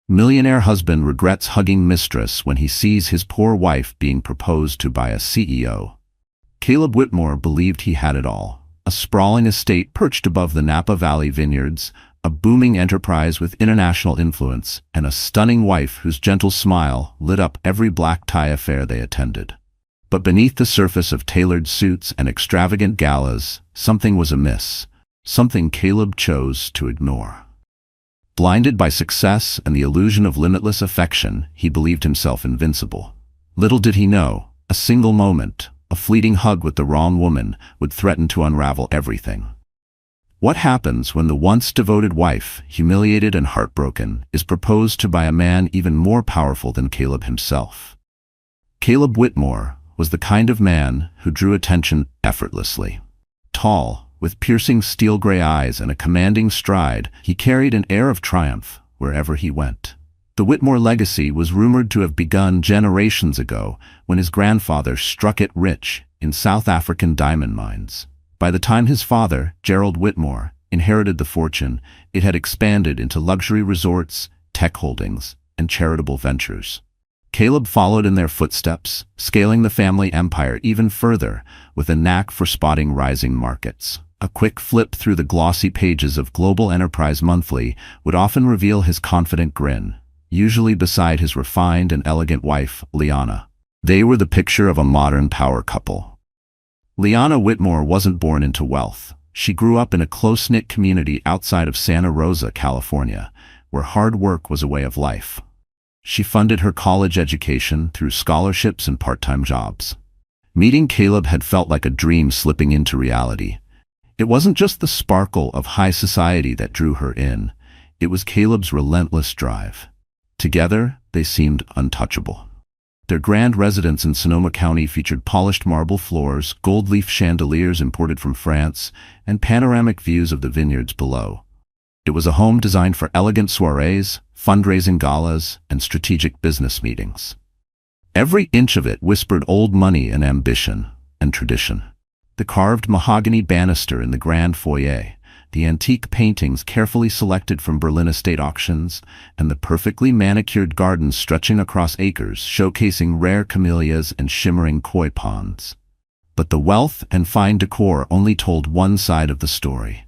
Millionaire husband regrets hugging mistress when he sees his poor wife being proposed to by a CEO. Caleb Whitmore believed he had it all. A sprawling estate perched above the Napa Valley vineyards, a booming enterprise with international influence, and a stunning wife whose gentle smile lit up every black tie affair they attended. But beneath the surface of tailored suits and extravagant galas, something was amiss, something Caleb chose to ignore. Blinded by success and the illusion of limitless affection, he believed himself invincible. Little did he know, a single moment, a fleeting hug with the wrong woman, would threaten to unravel everything. What happens when the once devoted wife, humiliated and heartbroken, is proposed to by a man even more powerful than Caleb himself? Caleb Whitmore was the kind of man who drew attention effortlessly. Tall, with piercing steel-gray eyes and a commanding stride, he carried an air of triumph wherever he went. The Whitmore legacy was rumored to have begun generations ago when his grandfather struck it rich in South African diamond mines. By the time his father, Gerald Whitmore, inherited the fortune, it had expanded into luxury resorts, tech holdings, and charitable ventures. Caleb followed in their footsteps, scaling the family empire even further with a knack for spotting rising markets. A quick flip through the glossy pages of Global Enterprise Monthly would often reveal his confident grin, usually beside his refined and elegant wife, Liana. They were the picture of a modern power couple. Liana Whitmore wasn't born into wealth. She grew up in a close-knit community outside of Santa Rosa, California, where hard work was a way of life. She funded her college education through scholarships and part-time jobs. Meeting Caleb had felt like a dream slipping into reality. It wasn't just the sparkle of high society that drew her in. It was Caleb's relentless drive. Together, they seemed untouchable. Their grand residence in Sonoma County featured polished marble floors, gold-leaf chandeliers imported from France, and panoramic views of the vineyards below. It was a home designed for elegant soirees, fundraising galas, and strategic business meetings. Every inch of it whispered old money and ambition and tradition. The carved mahogany banister in the grand foyer, the antique paintings carefully selected from Berlin estate auctions, and the perfectly manicured gardens stretching across acres showcasing rare camellias and shimmering koi ponds. But the wealth and fine decor only told one side of the story.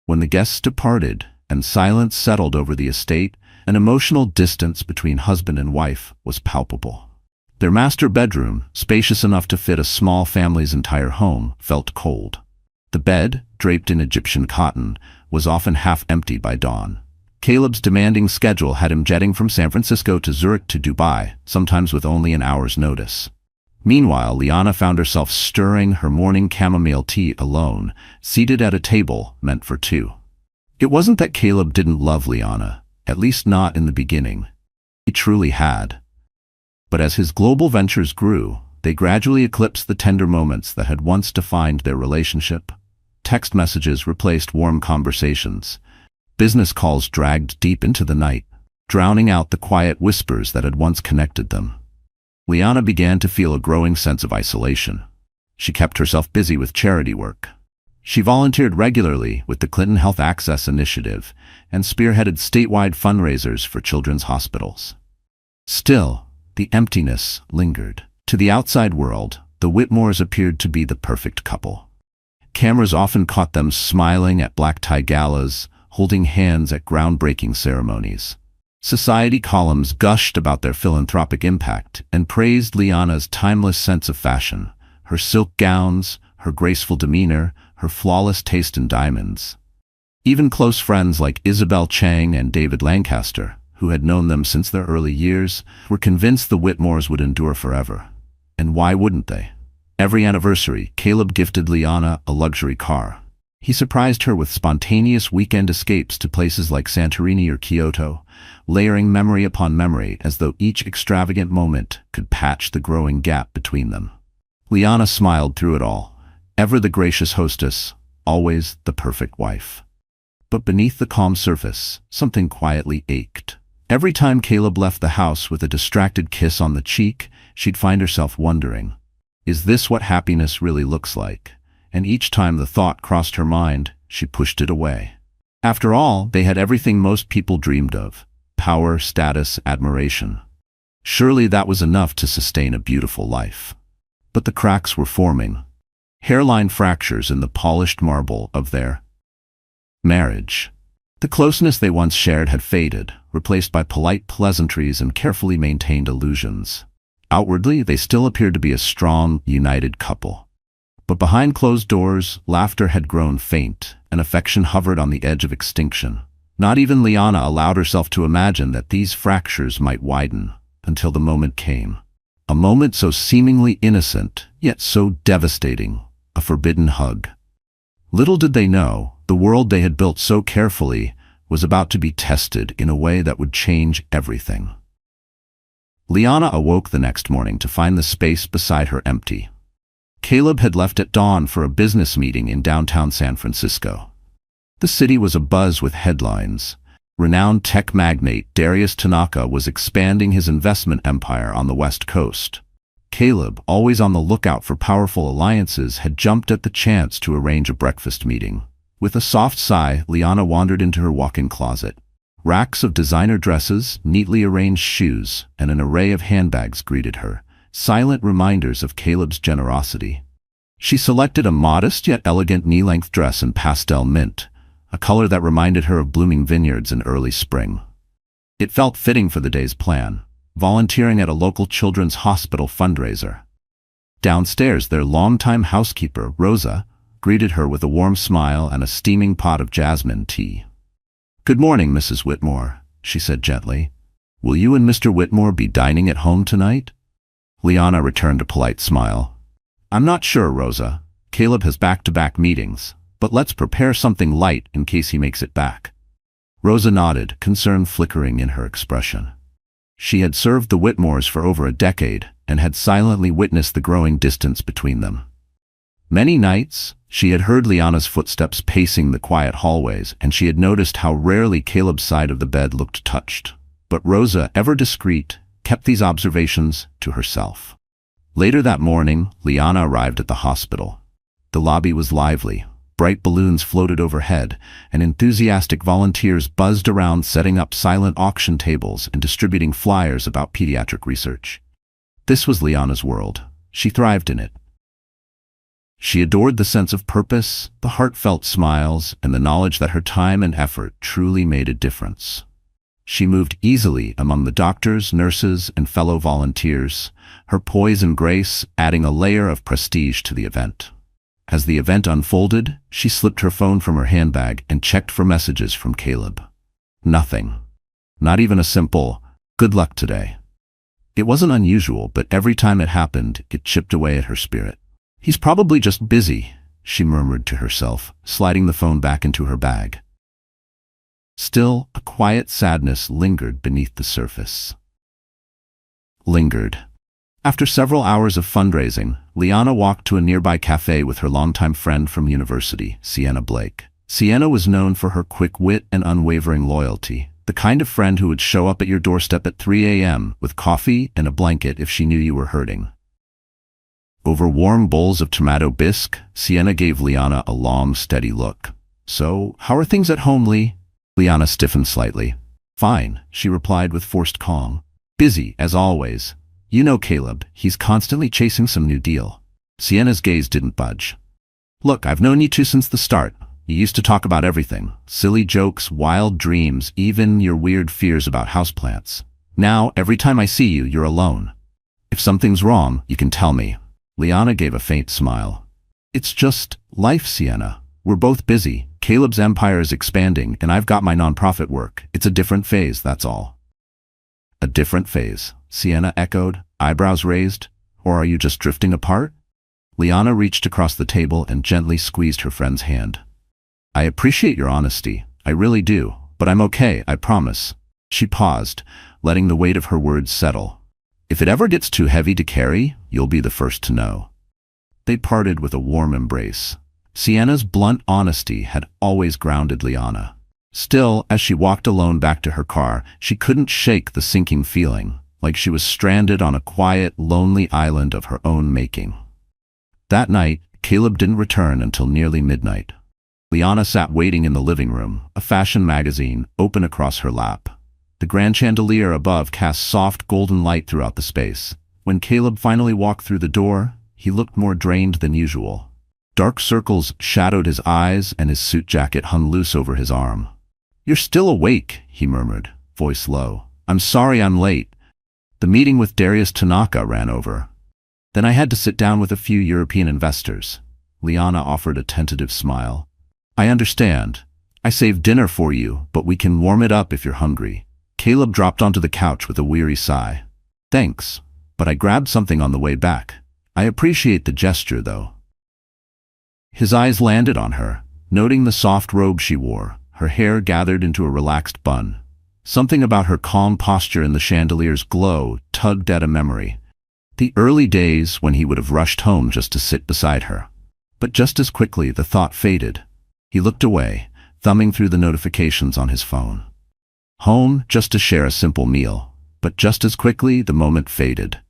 When the guests departed and silence settled over the estate, an emotional distance between husband and wife was palpable. Their master bedroom, spacious enough to fit a small family's entire home, felt cold. The bed, draped in Egyptian cotton, was often half empty by dawn. Caleb's demanding schedule had him jetting from San Francisco to Zurich to Dubai, sometimes with only an hour's notice. Meanwhile, Liana found herself stirring her morning chamomile tea alone, seated at a table meant for two. It wasn't that Caleb didn't love Liana, at least not in the beginning. He truly had. But as his global ventures grew, they gradually eclipsed the tender moments that had once defined their relationship. Text messages replaced warm conversations. Business calls dragged deep into the night, drowning out the quiet whispers that had once connected them. Liana began to feel a growing sense of isolation. She kept herself busy with charity work. She volunteered regularly with the Clinton Health Access Initiative and spearheaded statewide fundraisers for children's hospitals. Still, the emptiness lingered. To the outside world, the Whitmores appeared to be the perfect couple. Cameras often caught them smiling at black-tie galas, holding hands at groundbreaking ceremonies. Society columns gushed about their philanthropic impact and praised Liana's timeless sense of fashion, her silk gowns, her graceful demeanor, her flawless taste in diamonds. Even close friends like Isabel Chang and David Lancaster, who had known them since their early years, were convinced the Whitmores would endure forever. And why wouldn't they? Every anniversary, Caleb gifted Liana a luxury car. He surprised her with spontaneous weekend escapes to places like Santorini or Kyoto, layering memory upon memory as though each extravagant moment could patch the growing gap between them. Liana smiled through it all, ever the gracious hostess, always the perfect wife. But beneath the calm surface, something quietly ached. Every time Caleb left the house with a distracted kiss on the cheek, she'd find herself wondering, is this what happiness really looks like? And each time the thought crossed her mind, she pushed it away. After all, they had everything most people dreamed of: power, status, admiration. Surely that was enough to sustain a beautiful life. But the cracks were forming. Hairline fractures in the polished marble of their marriage. The closeness they once shared had faded, replaced by polite pleasantries and carefully maintained illusions. Outwardly, they still appeared to be a strong, united couple. But behind closed doors, laughter had grown faint, and affection hovered on the edge of extinction. Not even Liana allowed herself to imagine that these fractures might widen, until the moment came. A moment so seemingly innocent, yet so devastating, a forbidden hug. Little did they know, the world they had built so carefully was about to be tested in a way that would change everything. Liana awoke the next morning to find the space beside her empty. Caleb had left at dawn for a business meeting in downtown San Francisco. The city was abuzz with headlines. Renowned tech magnate Darius Tanaka was expanding his investment empire on the West Coast. Caleb, always on the lookout for powerful alliances, had jumped at the chance to arrange a breakfast meeting. With a soft sigh, Liana wandered into her walk-in closet. Racks of designer dresses, neatly arranged shoes, and an array of handbags greeted her, silent reminders of Caleb's generosity. She selected a modest yet elegant knee-length dress in pastel mint, a color that reminded her of blooming vineyards in early spring. It felt fitting for the day's plan, volunteering at a local children's hospital fundraiser. Downstairs, their longtime housekeeper, Rosa, greeted her with a warm smile and a steaming pot of jasmine tea. "Good morning, Mrs. Whitmore," she said gently. "Will you and Mr. Whitmore be dining at home tonight?" Liana returned a polite smile. "I'm not sure, Rosa. Caleb has back-to-back meetings, but let's prepare something light in case he makes it back." Rosa nodded, concern flickering in her expression. She had served the Whitmores for over a decade and had silently witnessed the growing distance between them. Many nights, she had heard Liana's footsteps pacing the quiet hallways, and she had noticed how rarely Caleb's side of the bed looked touched. But Rosa, ever discreet, kept these observations to herself. Later that morning, Liana arrived at the hospital. The lobby was lively. Bright balloons floated overhead, and enthusiastic volunteers buzzed around setting up silent auction tables and distributing flyers about pediatric research. This was Liana's world. She thrived in it. She adored the sense of purpose, the heartfelt smiles, and the knowledge that her time and effort truly made a difference. She moved easily among the doctors, nurses, and fellow volunteers, her poise and grace adding a layer of prestige to the event. As the event unfolded, she slipped her phone from her handbag and checked for messages from Caleb. Nothing. Not even a simple, "Good luck today." It wasn't unusual, but every time it happened, it chipped away at her spirit. "He's probably just busy," she murmured to herself, sliding the phone back into her bag. Still, a quiet sadness lingered beneath the surface. After several hours of fundraising, Liana walked to a nearby cafe with her longtime friend from university, Sienna Blake. Sienna was known for her quick wit and unwavering loyalty, the kind of friend who would show up at your doorstep at 3 a.m. with coffee and a blanket if she knew you were hurting. Over warm bowls of tomato bisque, Sienna gave Liana a long, steady look. "So, how are things at home, Lee?" Liana stiffened slightly. "Fine," she replied with forced calm. "Busy, as always. You know Caleb, he's constantly chasing some new deal." Sienna's gaze didn't budge. "Look, I've known you two since the start. You used to talk about everything. Silly jokes, wild dreams, even your weird fears about houseplants. Now, every time I see you, you're alone. If something's wrong, you can tell me." Liana gave a faint smile. "It's just life, Sienna. We're both busy. Caleb's empire is expanding, and I've got my nonprofit work. It's a different phase, that's all." "A different phase," Sienna echoed, eyebrows raised. "Or are you just drifting apart?" Liana reached across the table and gently squeezed her friend's hand. "I appreciate your honesty. I really do. But I'm okay, I promise." She paused, letting the weight of her words settle. "If it ever gets too heavy to carry, you'll be the first to know." They parted with a warm embrace. Sienna's blunt honesty had always grounded Liana. Still, as she walked alone back to her car, she couldn't shake the sinking feeling, like she was stranded on a quiet, lonely island of her own making. That night, Caleb didn't return until nearly midnight. Liana sat waiting in the living room, a fashion magazine open across her lap. The grand chandelier above cast soft golden light throughout the space. When Caleb finally walked through the door, he looked more drained than usual. Dark circles shadowed his eyes and his suit jacket hung loose over his arm. "You're still awake," he murmured, voice low. "I'm sorry I'm late. The meeting with Darius Tanaka ran over. Then I had to sit down with a few European investors." Liana offered a tentative smile. "I understand. I saved dinner for you, but we can warm it up if you're hungry." Caleb dropped onto the couch with a weary sigh. "Thanks, but I grabbed something on the way back. I appreciate the gesture, though." His eyes landed on her, noting the soft robe she wore, her hair gathered into a relaxed bun. Something about her calm posture and the chandelier's glow tugged at a memory. The early days when he would have rushed home just to sit beside her. But just as quickly the thought faded. He looked away, thumbing through the notifications on his phone. Home just to share a simple meal. But just as quickly the moment faded.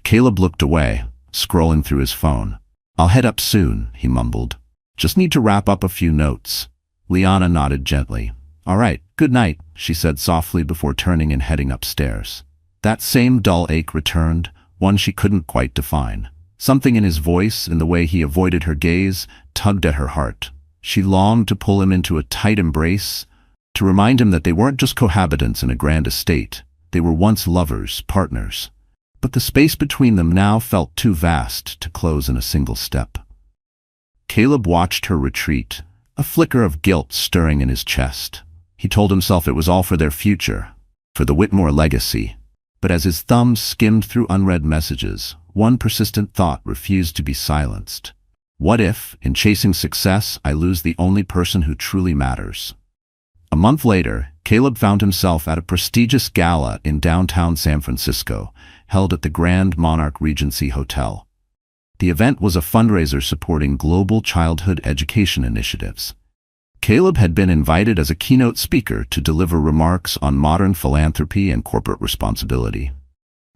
Caleb looked away, scrolling through his phone. "I'll head up soon," he mumbled. "Just need to wrap up a few notes." Liana nodded gently. "All right, good night," she said softly before turning and heading upstairs. That same dull ache returned, one she couldn't quite define. Something in his voice, in the way he avoided her gaze, tugged at her heart. She longed to pull him into a tight embrace, to remind him that they weren't just cohabitants in a grand estate. They were once lovers, partners. But the space between them now felt too vast to close in a single step. Caleb watched her retreat, a flicker of guilt stirring in his chest. He told himself it was all for their future, for the Whitmore legacy. But as his thumb skimmed through unread messages, one persistent thought refused to be silenced. What if, in chasing success, I lose the only person who truly matters? A month later, Caleb found himself at a prestigious gala in downtown San Francisco, held at the Grand Monarch Regency Hotel. The event was a fundraiser supporting global childhood education initiatives. Caleb had been invited as a keynote speaker to deliver remarks on modern philanthropy and corporate responsibility.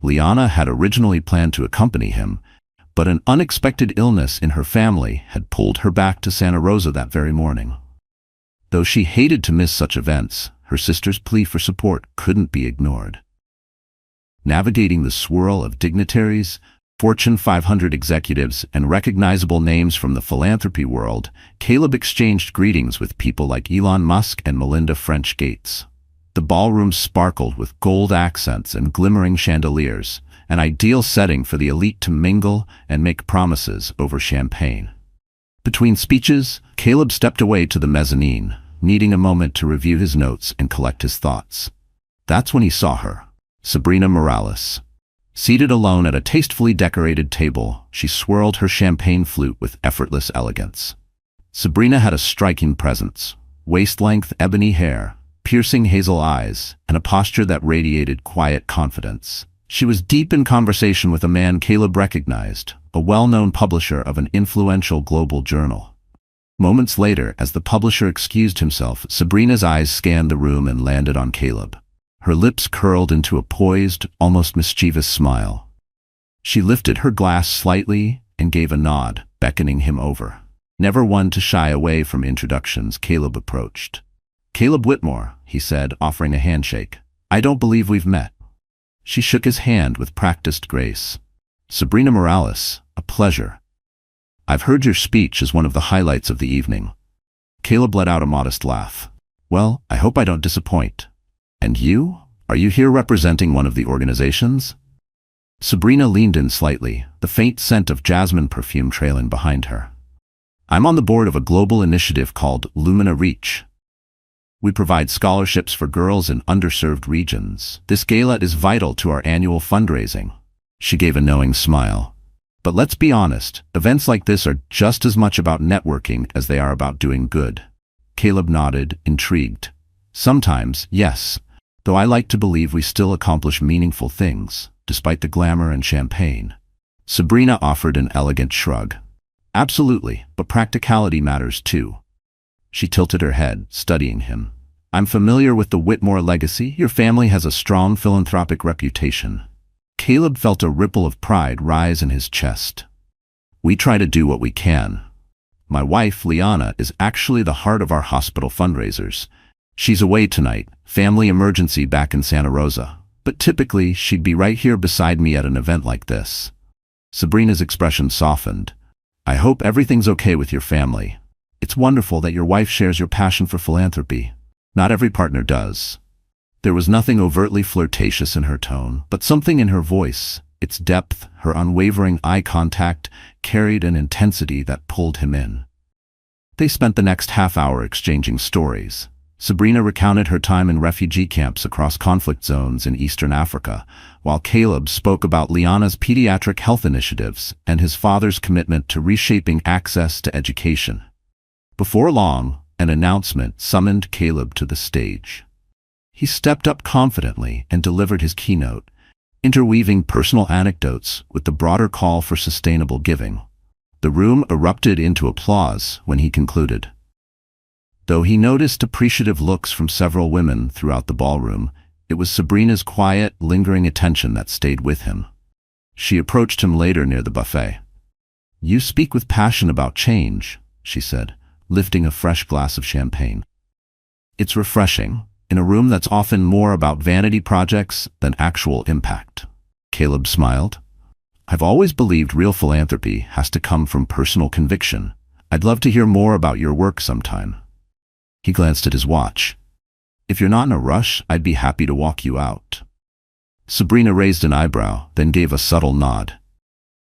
Liana had originally planned to accompany him, but an unexpected illness in her family had pulled her back to Santa Rosa that very morning. Though she hated to miss such events, her sister's plea for support couldn't be ignored. Navigating the swirl of dignitaries, Fortune 500 executives, and recognizable names from the philanthropy world, Caleb exchanged greetings with people like Elon Musk and Melinda French Gates. The ballroom sparkled with gold accents and glimmering chandeliers, an ideal setting for the elite to mingle and make promises over champagne. Between speeches, Caleb stepped away to the mezzanine, needing a moment to review his notes and collect his thoughts. That's when he saw her, Sabrina Morales. Seated alone at a tastefully decorated table, she swirled her champagne flute with effortless elegance. Sabrina had a striking presence, waist-length ebony hair, piercing hazel eyes, and a posture that radiated quiet confidence. She was deep in conversation with a man Caleb recognized, a well-known publisher of an influential global journal. Moments later, as the publisher excused himself, Sabrina's eyes scanned the room and landed on Caleb. Her lips curled into a poised, almost mischievous smile. She lifted her glass slightly and gave a nod, beckoning him over. Never one to shy away from introductions, Caleb approached. "Caleb Whitmore," he said, offering a handshake. "I don't believe we've met." She shook his hand with practiced grace. "Sabrina Morales, a pleasure. I've heard your speech as one of the highlights of the evening." Caleb let out a modest laugh. "Well, I hope I don't disappoint. And you? Are you here representing one of the organizations?" Sabrina leaned in slightly, the faint scent of jasmine perfume trailing behind her. "I'm on the board of a global initiative called Lumina Reach. We provide scholarships for girls in underserved regions. This gala is vital to our annual fundraising." She gave a knowing smile. "But let's be honest, events like this are just as much about networking as they are about doing good." Caleb nodded, intrigued. "Sometimes, yes, though I like to believe we still accomplish meaningful things, despite the glamour and champagne." Sabrina offered an elegant shrug. "Absolutely, but practicality matters too." She tilted her head, studying him. "I'm familiar with the Whitmore legacy. Your family has a strong philanthropic reputation." Caleb felt a ripple of pride rise in his chest. "We try to do what we can. My wife, Liana, is actually the heart of our hospital fundraisers, She's away tonight, family emergency back in Santa Rosa. But typically, she'd be right here beside me at an event like this. Sabrina's expression softened. I hope everything's okay with your family. It's wonderful that your wife shares your passion for philanthropy. Not every partner does. There was nothing overtly flirtatious in her tone, but something in her voice, its depth, her unwavering eye contact, carried an intensity that pulled him in. They spent the next half hour exchanging stories. Sabrina recounted her time in refugee camps across conflict zones in Eastern Africa, while Caleb spoke about Liana's pediatric health initiatives and his father's commitment to reshaping access to education. Before long, an announcement summoned Caleb to the stage. He stepped up confidently and delivered his keynote, interweaving personal anecdotes with the broader call for sustainable giving. The room erupted into applause when he concluded. Though he noticed appreciative looks from several women throughout the ballroom, it was Sabrina's quiet, lingering attention that stayed with him. She approached him later near the buffet. "You speak with passion about change," she said, lifting a fresh glass of champagne. "It's refreshing, in a room that's often more about vanity projects than actual impact." Caleb smiled. "I've always believed real philanthropy has to come from personal conviction. I'd love to hear more about your work sometime." He glanced at his watch. "If you're not in a rush, I'd be happy to walk you out." Sabrina raised an eyebrow, then gave a subtle nod.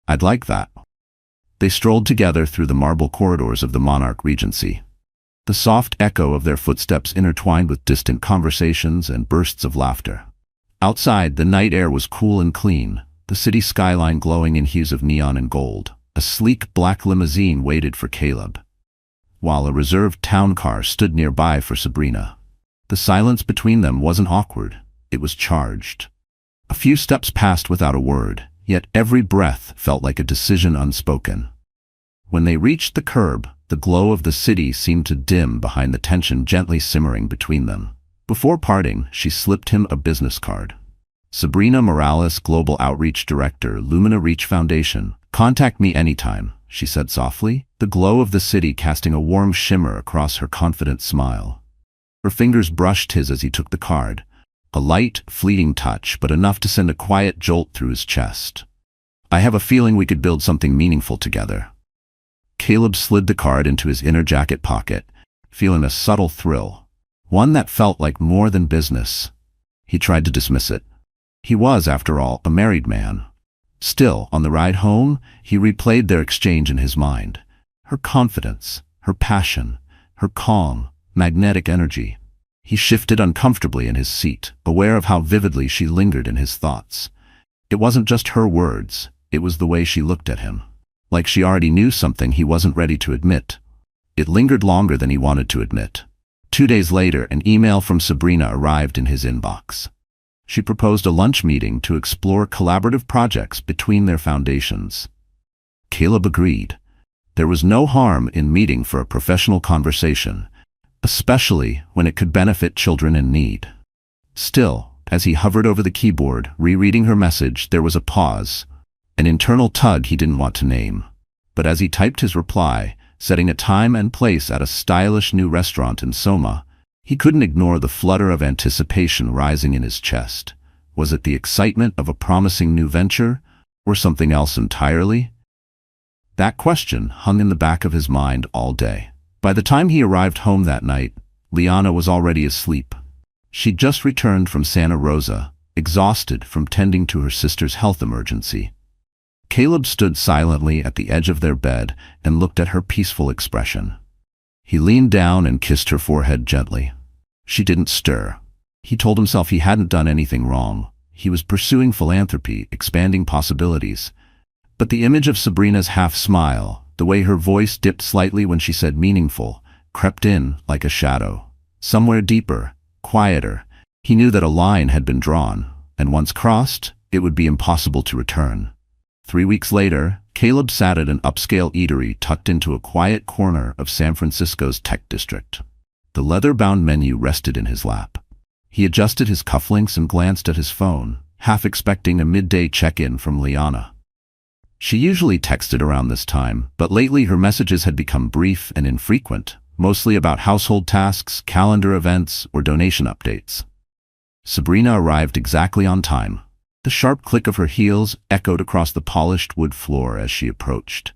"I'd like that." They strolled together through the marble corridors of the Monarch Regency. The soft echo of their footsteps intertwined with distant conversations and bursts of laughter. Outside, the night air was cool and clean, the city skyline glowing in hues of neon and gold. A sleek black limousine waited for Caleb, while a reserved town car stood nearby for Sabrina. The silence between them wasn't awkward, it was charged. A few steps passed without a word, yet every breath felt like a decision unspoken. When they reached the curb, the glow of the city seemed to dim behind the tension gently simmering between them. Before parting, she slipped him a business card. "Sabrina Morales, Global Outreach Director, Lumina Reach Foundation. Contact me anytime," she said softly, the glow of the city casting a warm shimmer across her confident smile. Her fingers brushed his as he took the card, a light, fleeting touch, but enough to send a quiet jolt through his chest. "I have a feeling we could build something meaningful together." Caleb slid the card into his inner jacket pocket, feeling a subtle thrill, one that felt like more than business. He tried to dismiss it. He was, after all, a married man. Still, on the ride home, he replayed their exchange in his mind. Her confidence, her passion, her calm, magnetic energy. He shifted uncomfortably in his seat, aware of how vividly she lingered in his thoughts. It wasn't just her words, it was the way she looked at him. Like she already knew something he wasn't ready to admit. It lingered longer than he wanted to admit. 2 days later, an email from Sabrina arrived in his inbox. She proposed a lunch meeting to explore collaborative projects between their foundations. Caleb agreed. There was no harm in meeting for a professional conversation, especially when it could benefit children in need. Still, as he hovered over the keyboard, rereading her message, there was a pause, an internal tug he didn't want to name. But as he typed his reply, setting a time and place at a stylish new restaurant in Soma, he couldn't ignore the flutter of anticipation rising in his chest. Was it the excitement of a promising new venture, or something else entirely? That question hung in the back of his mind all day. By the time he arrived home that night, Liana was already asleep. She'd just returned from Santa Rosa, exhausted from tending to her sister's health emergency. Caleb stood silently at the edge of their bed and looked at her peaceful expression. He leaned down and kissed her forehead gently. She didn't stir. He told himself he hadn't done anything wrong. He was pursuing philanthropy, expanding possibilities. But the image of Sabrina's half-smile, the way her voice dipped slightly when she said meaningful, crept in like a shadow. Somewhere deeper, quieter, he knew that a line had been drawn, and once crossed, it would be impossible to return. 3 weeks later, Caleb sat at an upscale eatery tucked into a quiet corner of San Francisco's tech district. The leather-bound menu rested in his lap. He adjusted his cufflinks and glanced at his phone, half expecting a midday check-in from Liana. She usually texted around this time, but lately her messages had become brief and infrequent, mostly about household tasks, calendar events, or donation updates. Sabrina arrived exactly on time. The sharp click of her heels echoed across the polished wood floor as she approached.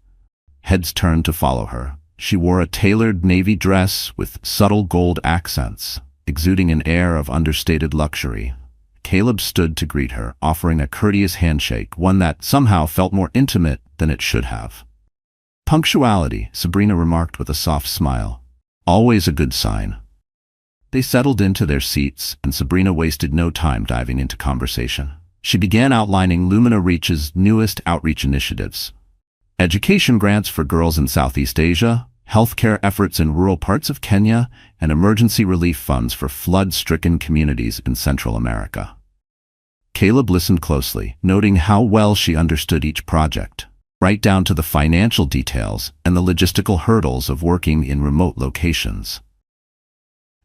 Heads turned to follow her. She wore a tailored navy dress with subtle gold accents, exuding an air of understated luxury. Caleb stood to greet her, offering a courteous handshake, one that somehow felt more intimate than it should have. "Punctuality," Sabrina remarked with a soft smile. "Always a good sign." They settled into their seats, and Sabrina wasted no time diving into conversation. She began outlining Lumina Reach's newest outreach initiatives: education grants for girls in Southeast Asia, healthcare efforts in rural parts of Kenya, and emergency relief funds for flood-stricken communities in Central America. Caleb listened closely, noting how well she understood each project, right down to the financial details and the logistical hurdles of working in remote locations.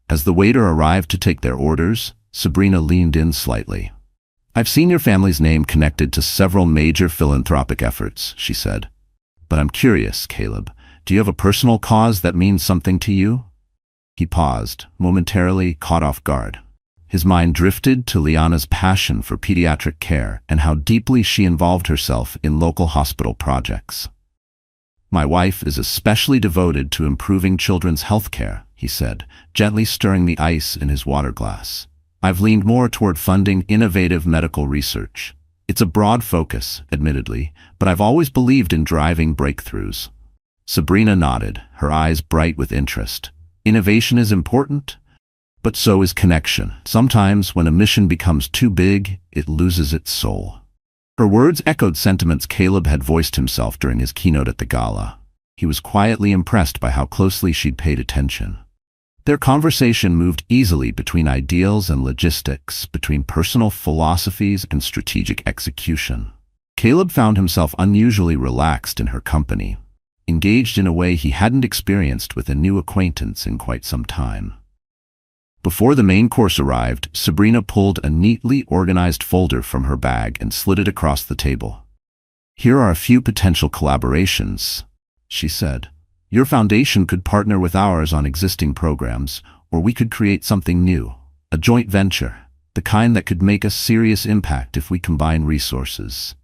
As the waiter arrived to take their orders, Sabrina leaned in slightly. "I've seen your family's name connected to several major philanthropic efforts," she said. "But I'm curious, Caleb, do you have a personal cause that means something to you?" He paused, momentarily caught off guard. His mind drifted to Liana's passion for pediatric care and how deeply she involved herself in local hospital projects. "My wife is especially devoted to improving children's health care," he said, gently stirring the ice in his water glass. "I've leaned more toward funding innovative medical research. It's a broad focus, admittedly, but I've always believed in driving breakthroughs." Sabrina nodded, her eyes bright with interest. "Innovation is important, but so is connection. Sometimes when a mission becomes too big, it loses its soul." Her words echoed sentiments Caleb had voiced himself during his keynote at the gala. He was quietly impressed by how closely she'd paid attention. Their conversation moved easily between ideals and logistics, between personal philosophies and strategic execution. Caleb found himself unusually relaxed in her company, engaged in a way he hadn't experienced with a new acquaintance in quite some time. Before the main course arrived, Sabrina pulled a neatly organized folder from her bag and slid it across the table. "Here are a few potential collaborations," she said. "Your foundation could partner with ours on existing programs, or we could create something new, a joint venture, the kind that could make a serious impact if we combine resources."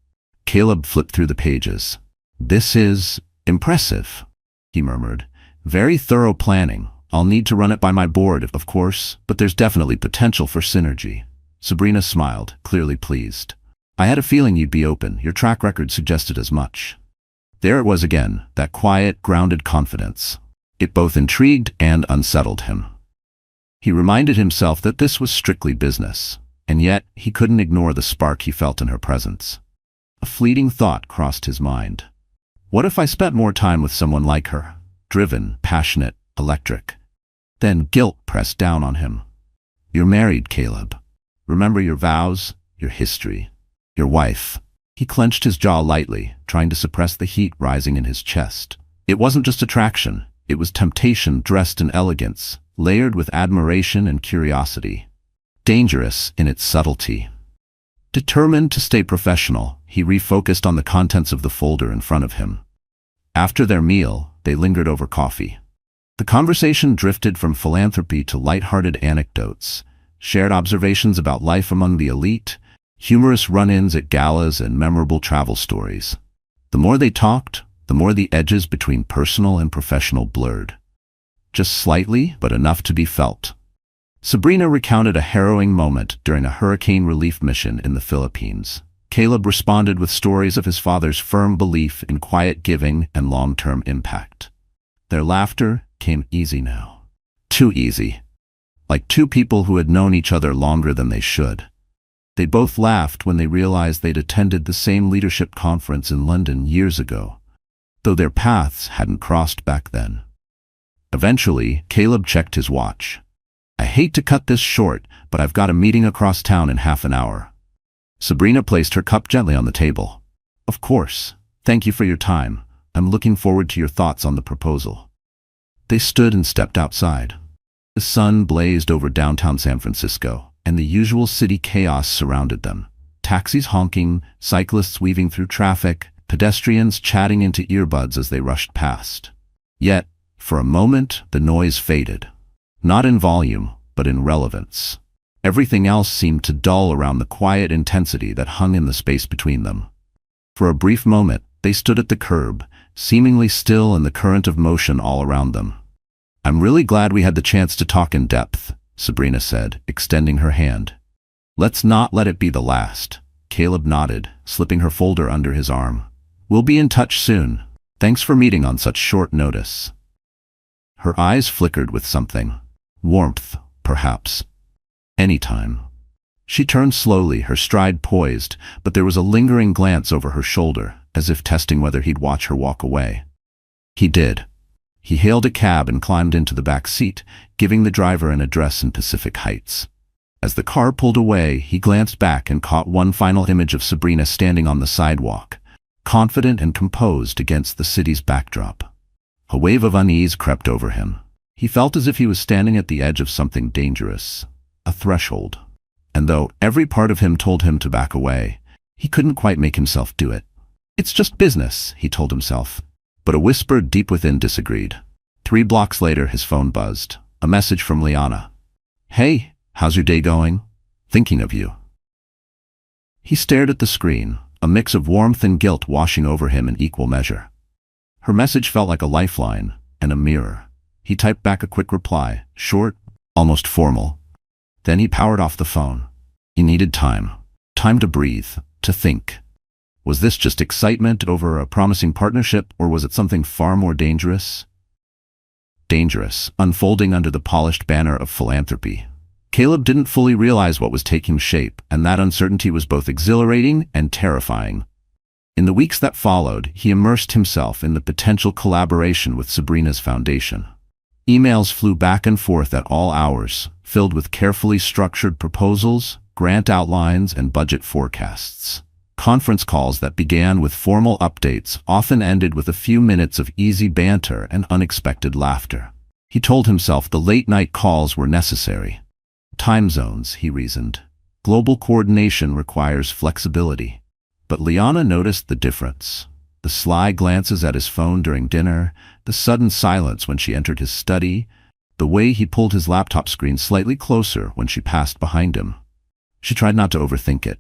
Caleb flipped through the pages. "This is impressive," he murmured. "Very thorough planning. I'll need to run it by my board, of course, but there's definitely potential for synergy." Sabrina smiled, clearly pleased. "I had a feeling you'd be open. Your track record suggested as much." There it was again, that quiet, grounded confidence. It both intrigued and unsettled him. He reminded himself that this was strictly business, and yet he couldn't ignore the spark he felt in her presence. A fleeting thought crossed his mind. What if I spent more time with someone like her? Driven, passionate, electric. Then guilt pressed down on him. "You're married, Caleb. Remember your vows, your history, your wife." He clenched his jaw lightly, trying to suppress the heat rising in his chest. It wasn't just attraction, it was temptation dressed in elegance, layered with admiration and curiosity. Dangerous in its subtlety. Determined to stay professional, he refocused on the contents of the folder in front of him. After their meal, they lingered over coffee. The conversation drifted from philanthropy to light-hearted anecdotes, shared observations about life among the elite, humorous run-ins at galas, and memorable travel stories. The more they talked, the more the edges between personal and professional blurred. Just slightly, but enough to be felt. Sabrina recounted a harrowing moment during a hurricane relief mission in the Philippines. Caleb responded with stories of his father's firm belief in quiet giving and long-term impact. Their laughter came easy now. Too easy. Like two people who had known each other longer than they should. They both laughed when they realized they'd attended the same leadership conference in London years ago, though their paths hadn't crossed back then. Eventually, Caleb checked his watch. "I hate to cut this short, but I've got a meeting across town in half an hour." Sabrina placed her cup gently on the table. "Of course. Thank you for your time. I'm looking forward to your thoughts on the proposal." They stood and stepped outside. The sun blazed over downtown San Francisco, and the usual city chaos surrounded them. Taxis honking, cyclists weaving through traffic, pedestrians chatting into earbuds as they rushed past. Yet, For a moment, the noise faded. Not in volume, but in relevance. Everything else seemed to dull around the quiet intensity that hung in the space between them. For a brief moment, they stood at the curb, seemingly still in the current of motion all around them. "I'm really glad we had the chance to talk in depth," Sabrina said, extending her hand. "Let's not let it be the last." Caleb nodded, slipping her folder under his arm. "We'll be in touch soon. Thanks for meeting on such short notice." Her eyes flickered with something. Warmth, perhaps. Anytime. She turned slowly, her stride poised, but there was a lingering glance over her shoulder, as if testing whether he'd watch her walk away. He did. He hailed a cab and climbed into the back seat, giving the driver an address in Pacific Heights. As the car pulled away, he glanced back and caught one final image of Sabrina standing on the sidewalk, confident and composed against the city's backdrop. A wave of unease crept over him. He felt as if he was standing at the edge of something dangerous, a threshold. And though every part of him told him to back away, he couldn't quite make himself do it. "It's just business," he told himself. But a whisper deep within disagreed. 3 blocks later, his phone buzzed. A message from Liana. "Hey, how's your day going? Thinking of you." He stared at the screen, a mix of warmth and guilt washing over him in equal measure. Her message felt like a lifeline and a mirror. He typed back a quick reply, short, almost formal. Then he powered off the phone. He needed time. Time to breathe, to think. Was this just excitement over a promising partnership, or was it something far more dangerous? Dangerous, unfolding under the polished banner of philanthropy. Caleb didn't fully realize what was taking shape, and that uncertainty was both exhilarating and terrifying. In the weeks that followed, he immersed himself in the potential collaboration with Sabrina's foundation. Emails flew back and forth at all hours, filled with carefully structured proposals, grant outlines, and budget forecasts. Conference calls that began with formal updates often ended with a few minutes of easy banter and unexpected laughter. He told himself the late-night calls were necessary. Time zones, he reasoned. Global coordination requires flexibility. But Liana noticed the difference. The sly glances at his phone during dinner, the sudden silence when she entered his study, the way he pulled his laptop screen slightly closer when she passed behind him. She tried not to overthink it.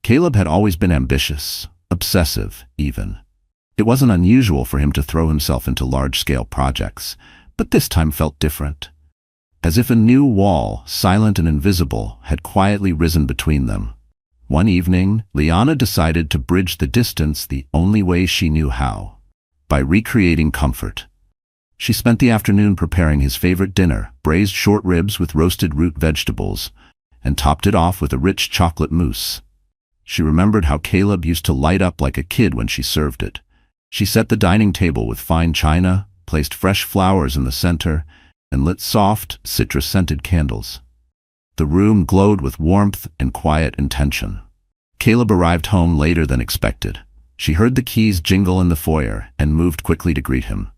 Caleb had always been ambitious, obsessive even. It wasn't unusual for him to throw himself into large-scale projects, but this time felt different. As if a new wall, silent and invisible, had quietly risen between them. One evening, Liana decided to bridge the distance the only way she knew how, by recreating comfort. She spent the afternoon preparing his favorite dinner, braised short ribs with roasted root vegetables, and topped it off with a rich chocolate mousse. She remembered how Caleb used to light up like a kid when she served it. She set the dining table with fine china, placed fresh flowers in the center, and lit soft, citrus-scented candles. The room glowed with warmth and quiet intention. Caleb arrived home later than expected. She heard the keys jingle in the foyer and moved quickly to greet him.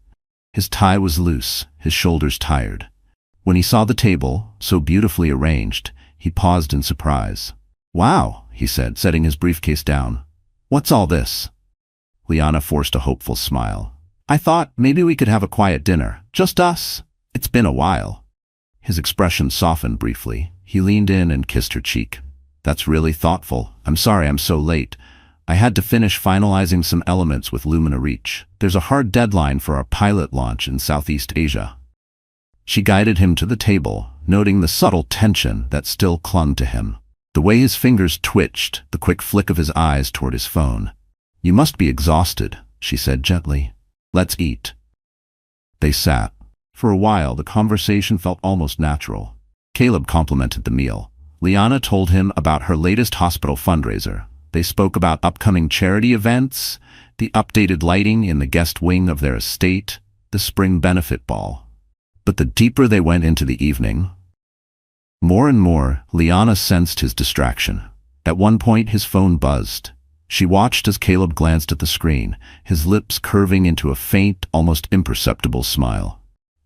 His tie was loose, his shoulders tired. When he saw the table, so beautifully arranged, he paused in surprise. "Wow," he said, setting his briefcase down. "What's all this?" Liana forced a hopeful smile. "I thought maybe we could have a quiet dinner, just us. It's been a while." His expression softened briefly. He leaned in and kissed her cheek. "That's really thoughtful. I'm sorry I'm so late. I had to finish finalizing some elements with Lumina Reach. There's a hard deadline for our pilot launch in Southeast Asia." She guided him to the table, noting the subtle tension that still clung to him. The way his fingers twitched, the quick flick of his eyes toward his phone. "You must be exhausted," she said gently. "Let's eat." They sat. For a while, the conversation felt almost natural. Caleb complimented the meal. Liana told him about her latest hospital fundraiser. They spoke about upcoming charity events, the updated lighting in the guest wing of their estate, the spring benefit ball. But the deeper they went into the evening, more and more, Liana sensed his distraction. At one point, his phone buzzed. She watched as Caleb glanced at the screen, his lips curving into a faint, almost imperceptible smile.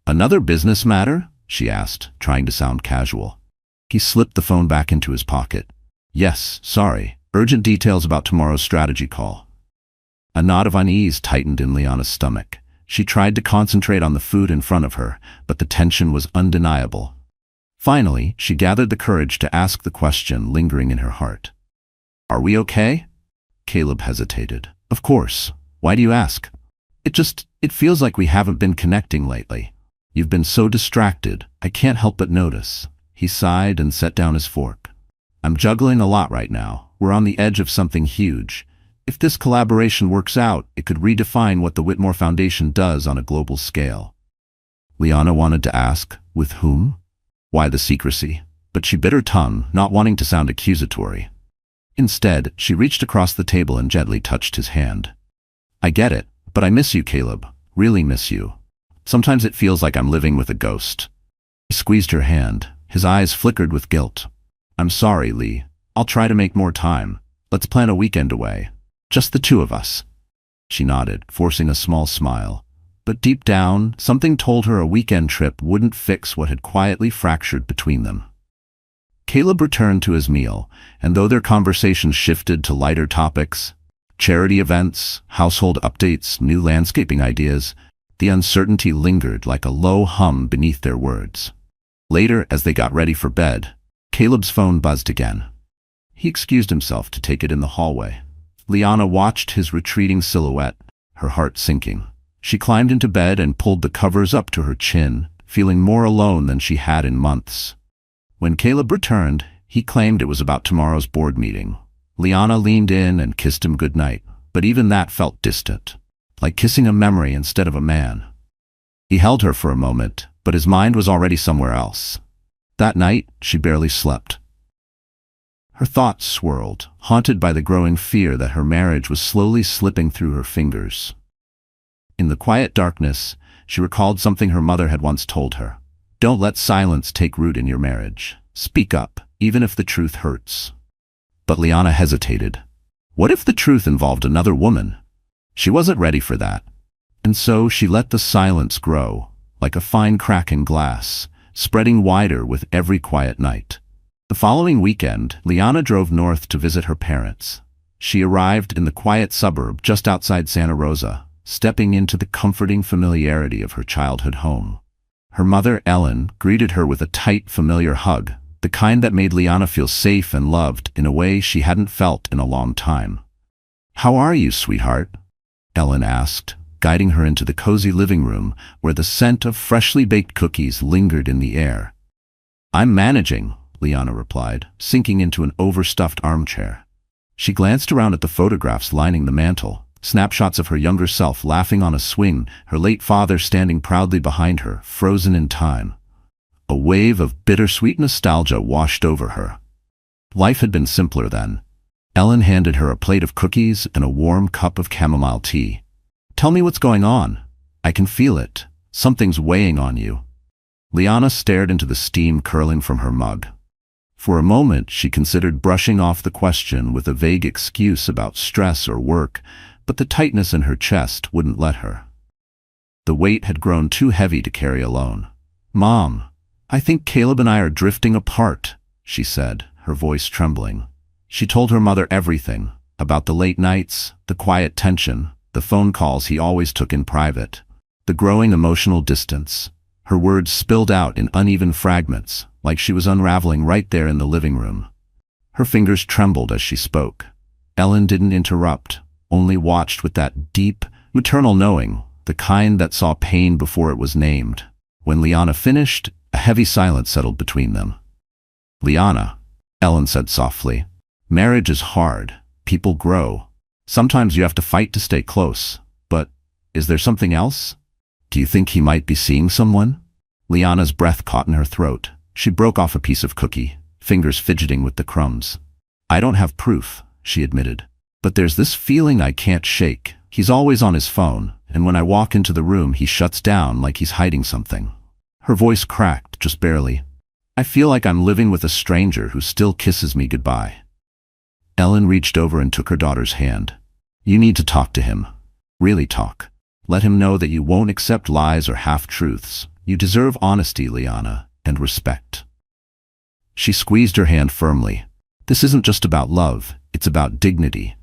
"Another business matter?" she asked, trying to sound casual. He slipped the phone back into his pocket. "Yes, sorry. Urgent details about tomorrow's strategy call." A knot of unease tightened in Liana's stomach. She tried to concentrate on the food in front of her, but the tension was undeniable. Finally, she gathered the courage to ask the question lingering in her heart. "Are we okay?" Caleb hesitated. "Of course. Why do you ask?" It feels like we haven't been connecting lately. You've been so distracted, I can't help but notice." He sighed and set down his fork. "I'm juggling a lot right now. We're on the edge of something huge. If this collaboration works out, it could redefine what the Whitmore Foundation does on a global scale." Liana wanted to ask, with whom? Why the secrecy? But she bit her tongue, not wanting to sound accusatory. Instead, she reached across the table and gently touched his hand. "I get it, but I miss you, Caleb. Really miss you. Sometimes it feels like I'm living with a ghost." He squeezed her hand. His eyes flickered with guilt. "I'm sorry, Lee. I'll try to make more time. Let's plan a weekend away. Just the two of us." She nodded, forcing a small smile. But deep down, something told her a weekend trip wouldn't fix what had quietly fractured between them. Caleb returned to his meal, and though their conversation shifted to lighter topics, charity events, household updates, new landscaping ideas, the uncertainty lingered like a low hum beneath their words. Later, as they got ready for bed, Caleb's phone buzzed again. He excused himself to take it in the hallway. Liana watched his retreating silhouette, her heart sinking. She climbed into bed and pulled the covers up to her chin, feeling more alone than she had in months. When Caleb returned, he claimed it was about tomorrow's board meeting. Liana leaned in and kissed him goodnight, but even that felt distant, like kissing a memory instead of a man. He held her for a moment, but his mind was already somewhere else. That night, she barely slept. Her thoughts swirled, haunted by the growing fear that her marriage was slowly slipping through her fingers. In the quiet darkness, she recalled something her mother had once told her. "Don't let silence take root in your marriage. Speak up, even if the truth hurts." But Liana hesitated. What if the truth involved another woman? She wasn't ready for that. And so she let the silence grow, like a fine crack in glass, spreading wider with every quiet night. The following weekend, Liana drove north to visit her parents. She arrived in the quiet suburb just outside Santa Rosa, stepping into the comforting familiarity of her childhood home. Her mother, Ellen, greeted her with a tight, familiar hug, the kind that made Liana feel safe and loved in a way she hadn't felt in a long time. "How are you, sweetheart?" Ellen asked, guiding her into the cozy living room where the scent of freshly baked cookies lingered in the air. "I'm managing," Liana replied, sinking into an overstuffed armchair. She glanced around at the photographs lining the mantel, snapshots of her younger self laughing on a swing, her late father standing proudly behind her, frozen in time. A wave of bittersweet nostalgia washed over her. Life had been simpler then. Ellen handed her a plate of cookies and a warm cup of chamomile tea. "Tell me what's going on. I can feel it. Something's weighing on you." Liana stared into the steam curling from her mug. For a moment, she considered brushing off the question with a vague excuse about stress or work, but the tightness in her chest wouldn't let her. The weight had grown too heavy to carry alone. "Mom, I think Caleb and I are drifting apart," she said, her voice trembling. She told her mother everything, about the late nights, the quiet tension, the phone calls he always took in private, the growing emotional distance. Her words spilled out in uneven fragments, like she was unraveling right there in the living room. Her fingers trembled as she spoke. Ellen didn't interrupt, only watched with that deep, maternal knowing, the kind that saw pain before it was named. When Liana finished, a heavy silence settled between them. "Liana," Ellen said softly, "marriage is hard. People grow. Sometimes you have to fight to stay close. But is there something else? Do you think he might be seeing someone?" Liana's breath caught in her throat. She broke off a piece of cookie, fingers fidgeting with the crumbs. "I don't have proof," she admitted. "But there's this feeling I can't shake. He's always on his phone, and when I walk into the room he shuts down like he's hiding something." Her voice cracked, just barely. "I feel like I'm living with a stranger who still kisses me goodbye." Ellen reached over and took her daughter's hand. "You need to talk to him. Really talk. Let him know that you won't accept lies or half-truths. You deserve honesty, Liana, and respect." She squeezed her hand firmly. "This isn't just about love, it's about dignity.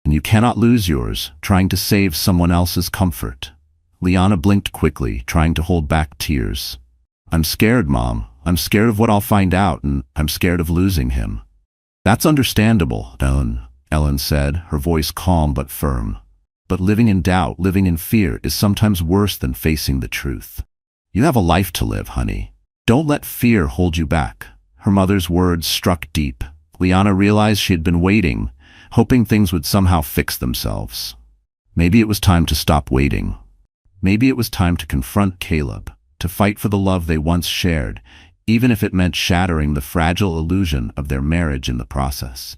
And you cannot lose yours trying to save someone else's comfort." Liana blinked quickly, trying to hold back tears. "I'm scared, Mom. I'm scared of what I'll find out, and I'm scared of losing him." "That's understandable, Ellen said, her voice calm but firm. "But living in doubt, living in fear, is sometimes worse than facing the truth. You have a life to live, honey. Don't let fear hold you back." Her mother's words struck deep. Liana realized she had been waiting, hoping things would somehow fix themselves. Maybe it was time to stop waiting. Maybe it was time to confront Caleb, to fight for the love they once shared, even if it meant shattering the fragile illusion of their marriage in the process.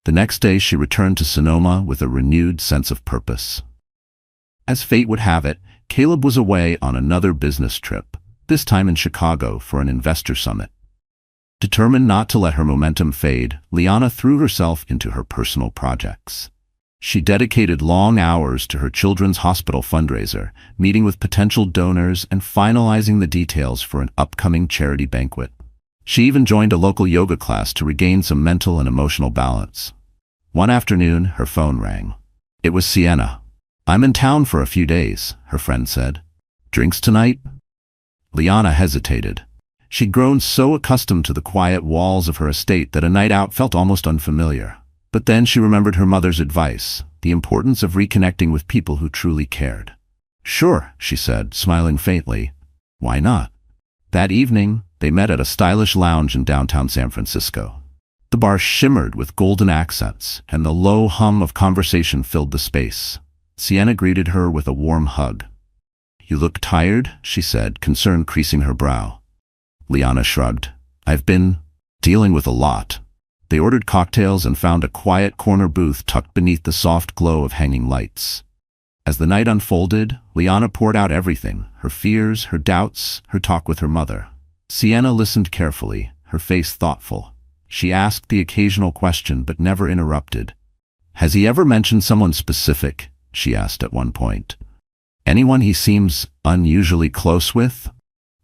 The next day she returned to Sonoma with a renewed sense of purpose. As fate would have it, Caleb was away on another business trip, this time in Chicago for an investor summit. Determined not to let her momentum fade, Liana threw herself into her personal projects. She dedicated long hours to her children's hospital fundraiser, meeting with potential donors and finalizing the details for an upcoming charity banquet. She even joined a local yoga class to regain some mental and emotional balance. One afternoon, her phone rang. It was Sienna. "I'm in town for a few days," her friend said. "Drinks tonight?" Liana hesitated. She'd grown so accustomed to the quiet walls of her estate that a night out felt almost unfamiliar. But then she remembered her mother's advice, the importance of reconnecting with people who truly cared. "Sure," she said, smiling faintly. "Why not?" That evening, they met at a stylish lounge in downtown San Francisco. The bar shimmered with golden accents, and the low hum of conversation filled the space. Sienna greeted her with a warm hug. "You look tired," she said, concern creasing her brow. Liana shrugged. "I've been dealing with a lot." They ordered cocktails and found a quiet corner booth tucked beneath the soft glow of hanging lights. As the night unfolded, Liana poured out everything, her fears, her doubts, her talk with her mother. Sienna listened carefully, her face thoughtful. She asked the occasional question but never interrupted. "Has he ever mentioned someone specific?" she asked at one point. "Anyone he seems unusually close with?"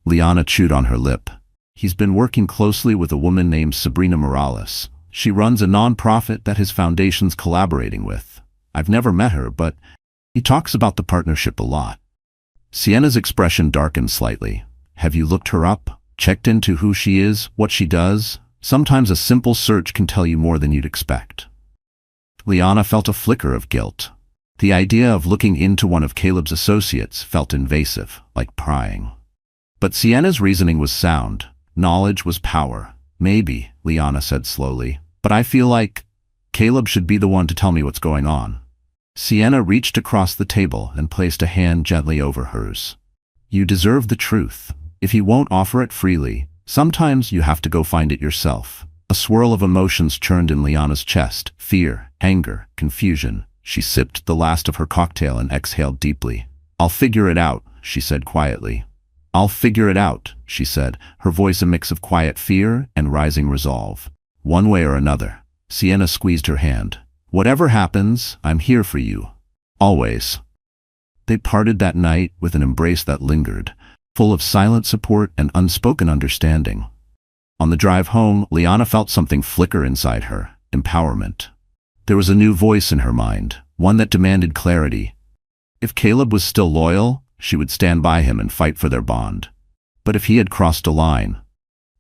Liana chewed on her lip. "He's been working closely with a woman named Sabrina Morales. She runs a non-profit that his foundation's collaborating with. I've never met her, but he talks about the partnership a lot." Sienna's expression darkened slightly. "Have you looked her up? Checked into who she is, what she does? Sometimes a simple search can tell you more than you'd expect." Liana felt a flicker of guilt. The idea of looking into one of Caleb's associates felt invasive, like prying. But Sienna's reasoning was sound. Knowledge was power. "Maybe," Liana said slowly, "but I feel like Caleb should be the one to tell me what's going on." Sienna reached across the table and placed a hand gently over hers. "You deserve the truth. If he won't offer it freely, sometimes you have to go find it yourself." A swirl of emotions churned in Liana's chest. Fear, anger, confusion. She sipped the last of her cocktail and exhaled deeply. "I'll figure it out," she said quietly. "I'll figure it out," she said, her voice a mix of quiet fear and rising resolve. "One way or another." Sienna squeezed her hand. "Whatever happens, I'm here for you. Always." They parted that night with an embrace that lingered, full of silent support and unspoken understanding. On the drive home, Liana felt something flicker inside her, empowerment. There was a new voice in her mind, one that demanded clarity. If Caleb was still loyal, she would stand by him and fight for their bond. But if he had crossed a line,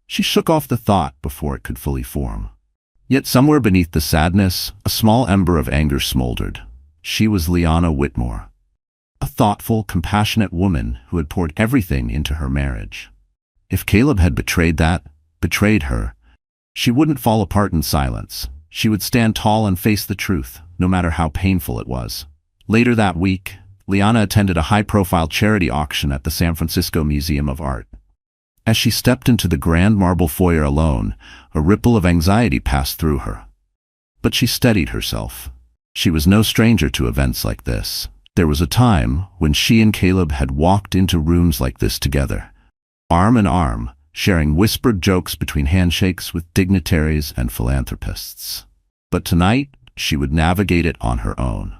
she shook off the thought before it could fully form. Yet somewhere beneath the sadness, a small ember of anger smoldered. She was Liana Whitmore, a thoughtful, compassionate woman who had poured everything into her marriage. If Caleb had betrayed her, she wouldn't fall apart in silence. She would stand tall and face the truth, no matter how painful it was. Later that week, Liana attended a high-profile charity auction at the San Francisco Museum of Art. As she stepped into the grand marble foyer alone, a ripple of anxiety passed through her. But she steadied herself. She was no stranger to events like this. There was a time when she and Caleb had walked into rooms like this together, arm in arm, sharing whispered jokes between handshakes with dignitaries and philanthropists. But tonight, she would navigate it on her own.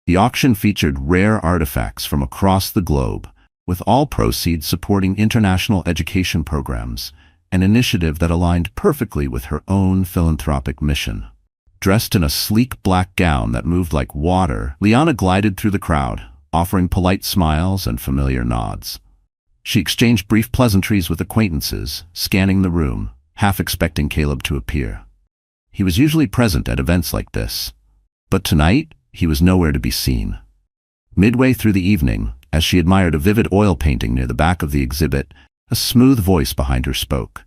The auction featured rare artifacts from across the globe, with all proceeds supporting international education programs, an initiative that aligned perfectly with her own philanthropic mission. Dressed in a sleek black gown that moved like water, Liana glided through the crowd, offering polite smiles and familiar nods. She exchanged brief pleasantries with acquaintances, scanning the room, half expecting Caleb to appear. He was usually present at events like this, but tonight he was nowhere to be seen. Midway through the evening, as she admired a vivid oil painting near the back of the exhibit, a smooth voice behind her spoke.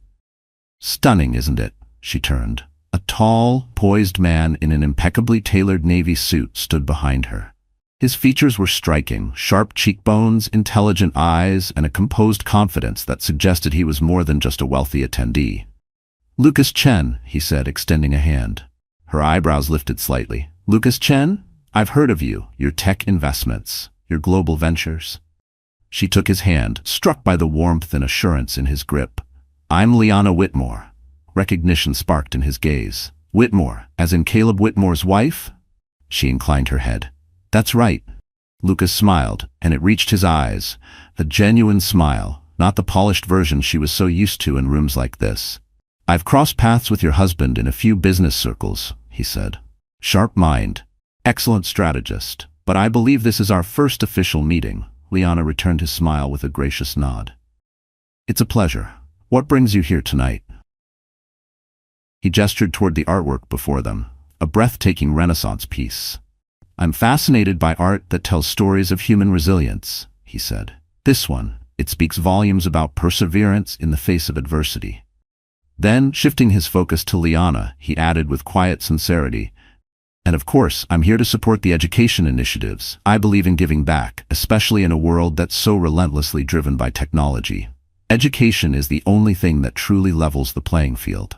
"Stunning, isn't it?" She turned. A tall, poised man in an impeccably tailored navy suit stood behind her. His features were striking, sharp cheekbones, intelligent eyes, and a composed confidence that suggested he was more than just a wealthy attendee. "Lucas Chen," he said, extending a hand. Her eyebrows lifted slightly. "Lucas Chen? I've heard of you, your tech investments, your global ventures." She took his hand, struck by the warmth and assurance in his grip. "I'm Liana Whitmore." Recognition sparked in his gaze. "Whitmore, as in Caleb Whitmore's wife?" She inclined her head. "That's right." Lucas smiled, and it reached his eyes. A genuine smile, not the polished version she was so used to in rooms like this. "I've crossed paths with your husband in a few business circles," he said. "Sharp mind. Excellent strategist. But I believe this is our first official meeting." Liana returned his smile with a gracious nod. "It's a pleasure. What brings you here tonight?" He gestured toward the artwork before them, a breathtaking Renaissance piece. "I'm fascinated by art that tells stories of human resilience," he said. "This one, it speaks volumes about perseverance in the face of adversity." Then, shifting his focus to Liana, he added with quiet sincerity, "And of course, I'm here to support the education initiatives. I believe in giving back, especially in a world that's so relentlessly driven by technology. Education is the only thing that truly levels the playing field."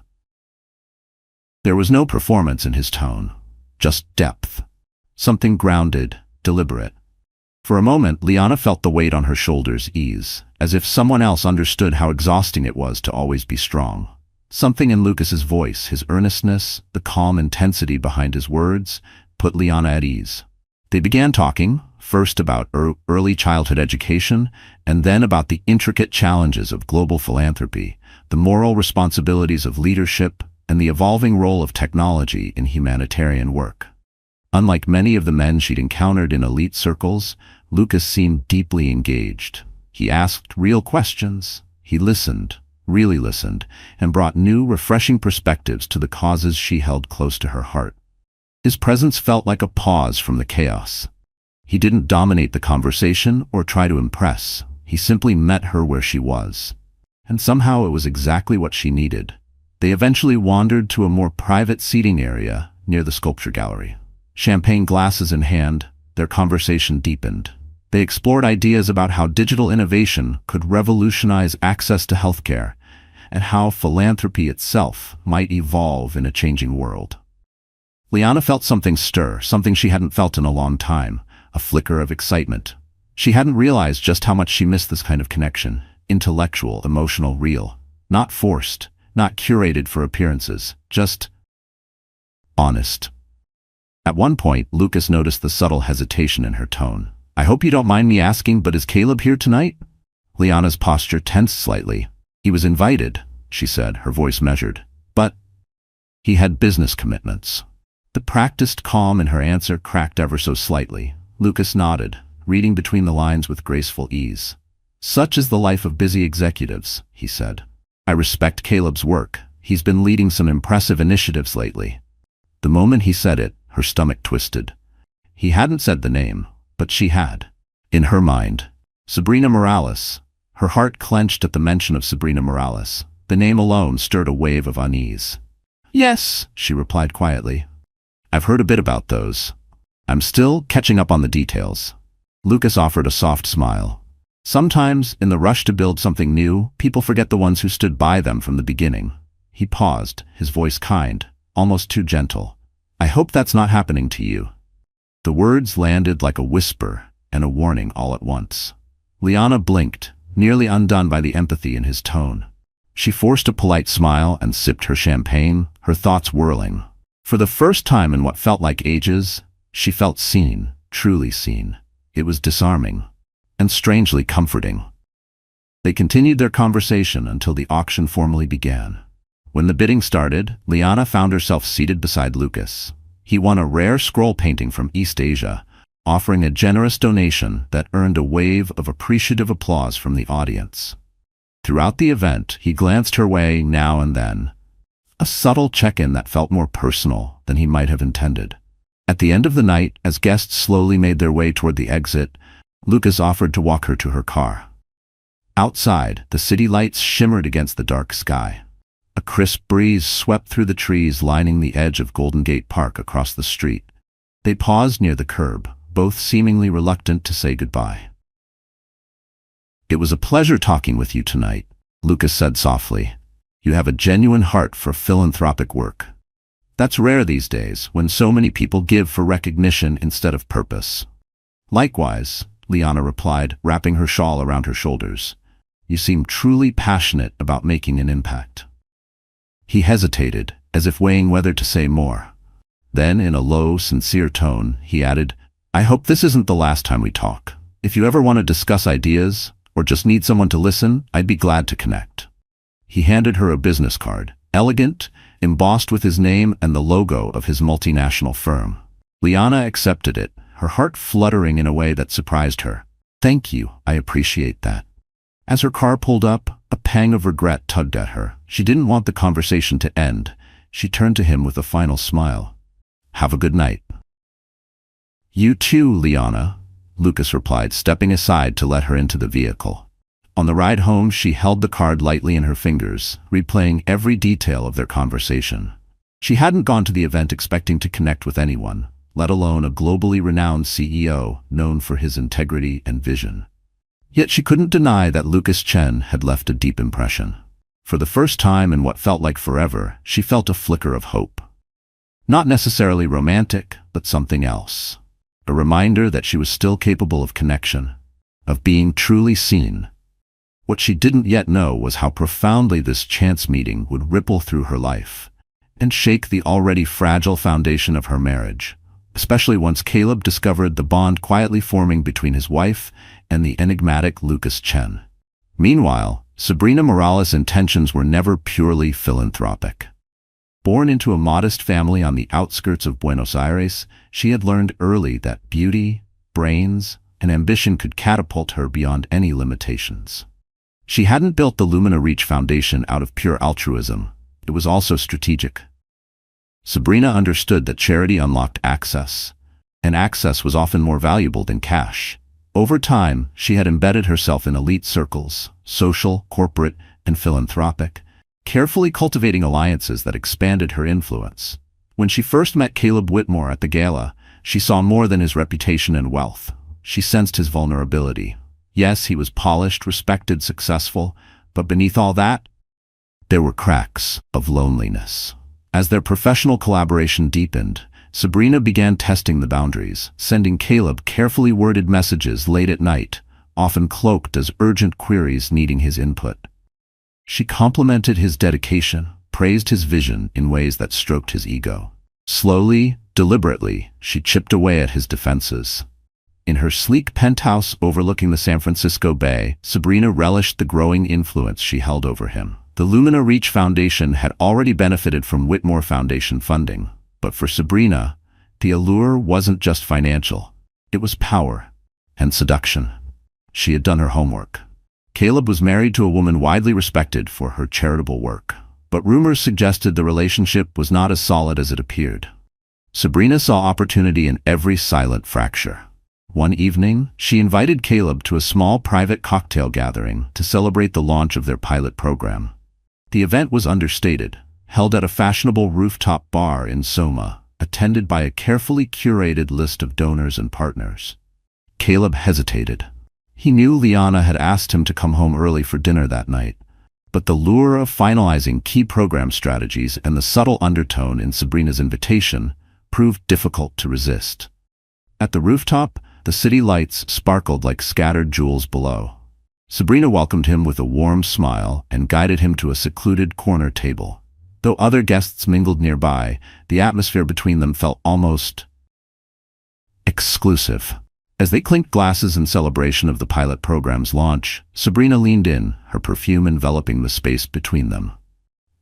There was no performance in his tone, just depth. Something grounded, deliberate. For a moment, Liana felt the weight on her shoulders ease, as if someone else understood how exhausting it was to always be strong. Something in Lucas's voice, his earnestness, the calm intensity behind his words, put Liana at ease. They began talking, first about early childhood education, and then about the intricate challenges of global philanthropy, the moral responsibilities of leadership, and the evolving role of technology in humanitarian work. Unlike many of the men she'd encountered in elite circles, Lucas seemed deeply engaged. He asked real questions. He listened, really listened, and brought new, refreshing perspectives to the causes she held close to her heart. His presence felt like a pause from the chaos. He didn't dominate the conversation or try to impress. He simply met her where she was. And somehow it was exactly what she needed. They eventually wandered to a more private seating area near the sculpture gallery. Champagne glasses in hand, their conversation deepened. They explored ideas about how digital innovation could revolutionize access to healthcare and how philanthropy itself might evolve in a changing world. Liana felt something stir, something she hadn't felt in a long time, a flicker of excitement. She hadn't realized just how much she missed this kind of connection, intellectual, emotional, real, not forced, not curated for appearances, just honest. At one point, Lucas noticed the subtle hesitation in her tone. "I hope you don't mind me asking, but is Caleb here tonight?" Liana's posture tensed slightly. "He was invited," she said, her voice measured. "But he had business commitments." The practiced calm in her answer cracked ever so slightly. Lucas nodded, reading between the lines with graceful ease. "Such is the life of busy executives," he said. "I respect Caleb's work. He's been leading some impressive initiatives lately." The moment he said it, her stomach twisted. He hadn't said the name, but she had. In her mind, Sabrina Morales. Her heart clenched at the mention of Sabrina Morales. The name alone stirred a wave of unease. "Yes," she replied quietly. "I've heard a bit about those. I'm still catching up on the details." Lucas offered a soft smile. Sometimes, in the rush to build something new, people forget the ones who stood by them from the beginning. He paused, his voice kind, almost too gentle. "I hope that's not happening to you." The words landed like a whisper and a warning all at once. Liana blinked, nearly undone by the empathy in his tone. She forced a polite smile and sipped her champagne, her thoughts whirling. For the first time in what felt like ages, she felt seen, truly seen. It was disarming and strangely comforting. They continued their conversation until the auction formally began. When the bidding started, Liana found herself seated beside Lucas. He won a rare scroll painting from East Asia, offering a generous donation that earned a wave of appreciative applause from the audience. Throughout the event, he glanced her way now and then, a subtle check-in that felt more personal than he might have intended. At the end of the night, as guests slowly made their way toward the exit, Lucas offered to walk her to her car. Outside, the city lights shimmered against the dark sky. A crisp breeze swept through the trees lining the edge of Golden Gate Park across the street. They paused near the curb, both seemingly reluctant to say goodbye. "It was a pleasure talking with you tonight," Lucas said softly. "You have a genuine heart for philanthropic work. That's rare these days, when so many people give for recognition instead of purpose." "Likewise," Liana replied, wrapping her shawl around her shoulders. "You seem truly passionate about making an impact." He hesitated, as if weighing whether to say more. Then, in a low, sincere tone, he added, "I hope this isn't the last time we talk. If you ever want to discuss ideas, or just need someone to listen, I'd be glad to connect." He handed her a business card, elegant, embossed with his name and the logo of his multinational firm. Liana accepted it, her heart fluttering in a way that surprised her. "Thank you, I appreciate that." As her car pulled up, a pang of regret tugged at her. She didn't want the conversation to end. She turned to him with a final smile. "Have a good night." "You too, Liana," Lucas replied, stepping aside to let her into the vehicle. On the ride home, she held the card lightly in her fingers, replaying every detail of their conversation. She hadn't gone to the event expecting to connect with anyone, let alone a globally renowned CEO known for his integrity and vision. Yet she couldn't deny that Lucas Chen had left a deep impression. For the first time in what felt like forever, she felt a flicker of hope. Not necessarily romantic, but something else. A reminder that she was still capable of connection, of being truly seen. What she didn't yet know was how profoundly this chance meeting would ripple through her life and shake the already fragile foundation of her marriage, especially once Caleb discovered the bond quietly forming between his wife and the enigmatic Lucas Chen. Meanwhile, Sabrina Morales' intentions were never purely philanthropic. Born into a modest family on the outskirts of Buenos Aires, she had learned early that beauty, brains, and ambition could catapult her beyond any limitations. She hadn't built the Lumina Reach Foundation out of pure altruism. It was also strategic. Sabrina understood that charity unlocked access, and access was often more valuable than cash. Over time, she had embedded herself in elite circles, social, corporate, and philanthropic, carefully cultivating alliances that expanded her influence. When she first met Caleb Whitmore at the gala, she saw more than his reputation and wealth. She sensed his vulnerability. Yes, he was polished, respected, successful, but beneath all that, there were cracks of loneliness. As their professional collaboration deepened, Sabrina began testing the boundaries, sending Caleb carefully worded messages late at night, often cloaked as urgent queries needing his input. She complimented his dedication, praised his vision in ways that stroked his ego. Slowly, deliberately, she chipped away at his defenses. In her sleek penthouse overlooking the San Francisco Bay, Sabrina relished the growing influence she held over him. The Lumina Reach Foundation had already benefited from Whitmore Foundation funding, but for Sabrina, the allure wasn't just financial. It was power and seduction. She had done her homework. Caleb was married to a woman widely respected for her charitable work, but rumors suggested the relationship was not as solid as it appeared. Sabrina saw opportunity in every silent fracture. One evening, she invited Caleb to a small private cocktail gathering to celebrate the launch of their pilot program. The event was understated, held at a fashionable rooftop bar in Soma, attended by a carefully curated list of donors and partners. Caleb hesitated. He knew Liana had asked him to come home early for dinner that night, but the lure of finalizing key program strategies and the subtle undertone in Sabrina's invitation proved difficult to resist. At the rooftop, the city lights sparkled like scattered jewels below. Sabrina welcomed him with a warm smile and guided him to a secluded corner table. Though other guests mingled nearby, the atmosphere between them felt almost exclusive. As they clinked glasses in celebration of the pilot program's launch, Sabrina leaned in, her perfume enveloping the space between them.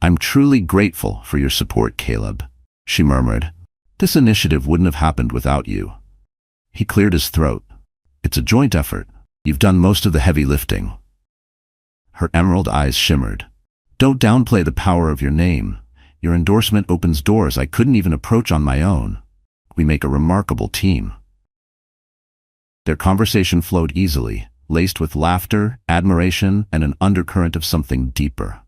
"I'm truly grateful for your support, Caleb," she murmured. "This initiative wouldn't have happened without you." He cleared his throat. It's a joint effort. You've done most of the heavy lifting. Her emerald eyes shimmered. Don't downplay the power of your name. Your endorsement opens doors I couldn't even approach on my own. We make a remarkable team. Their conversation flowed easily, laced with laughter, admiration, and an undercurrent of something deeper.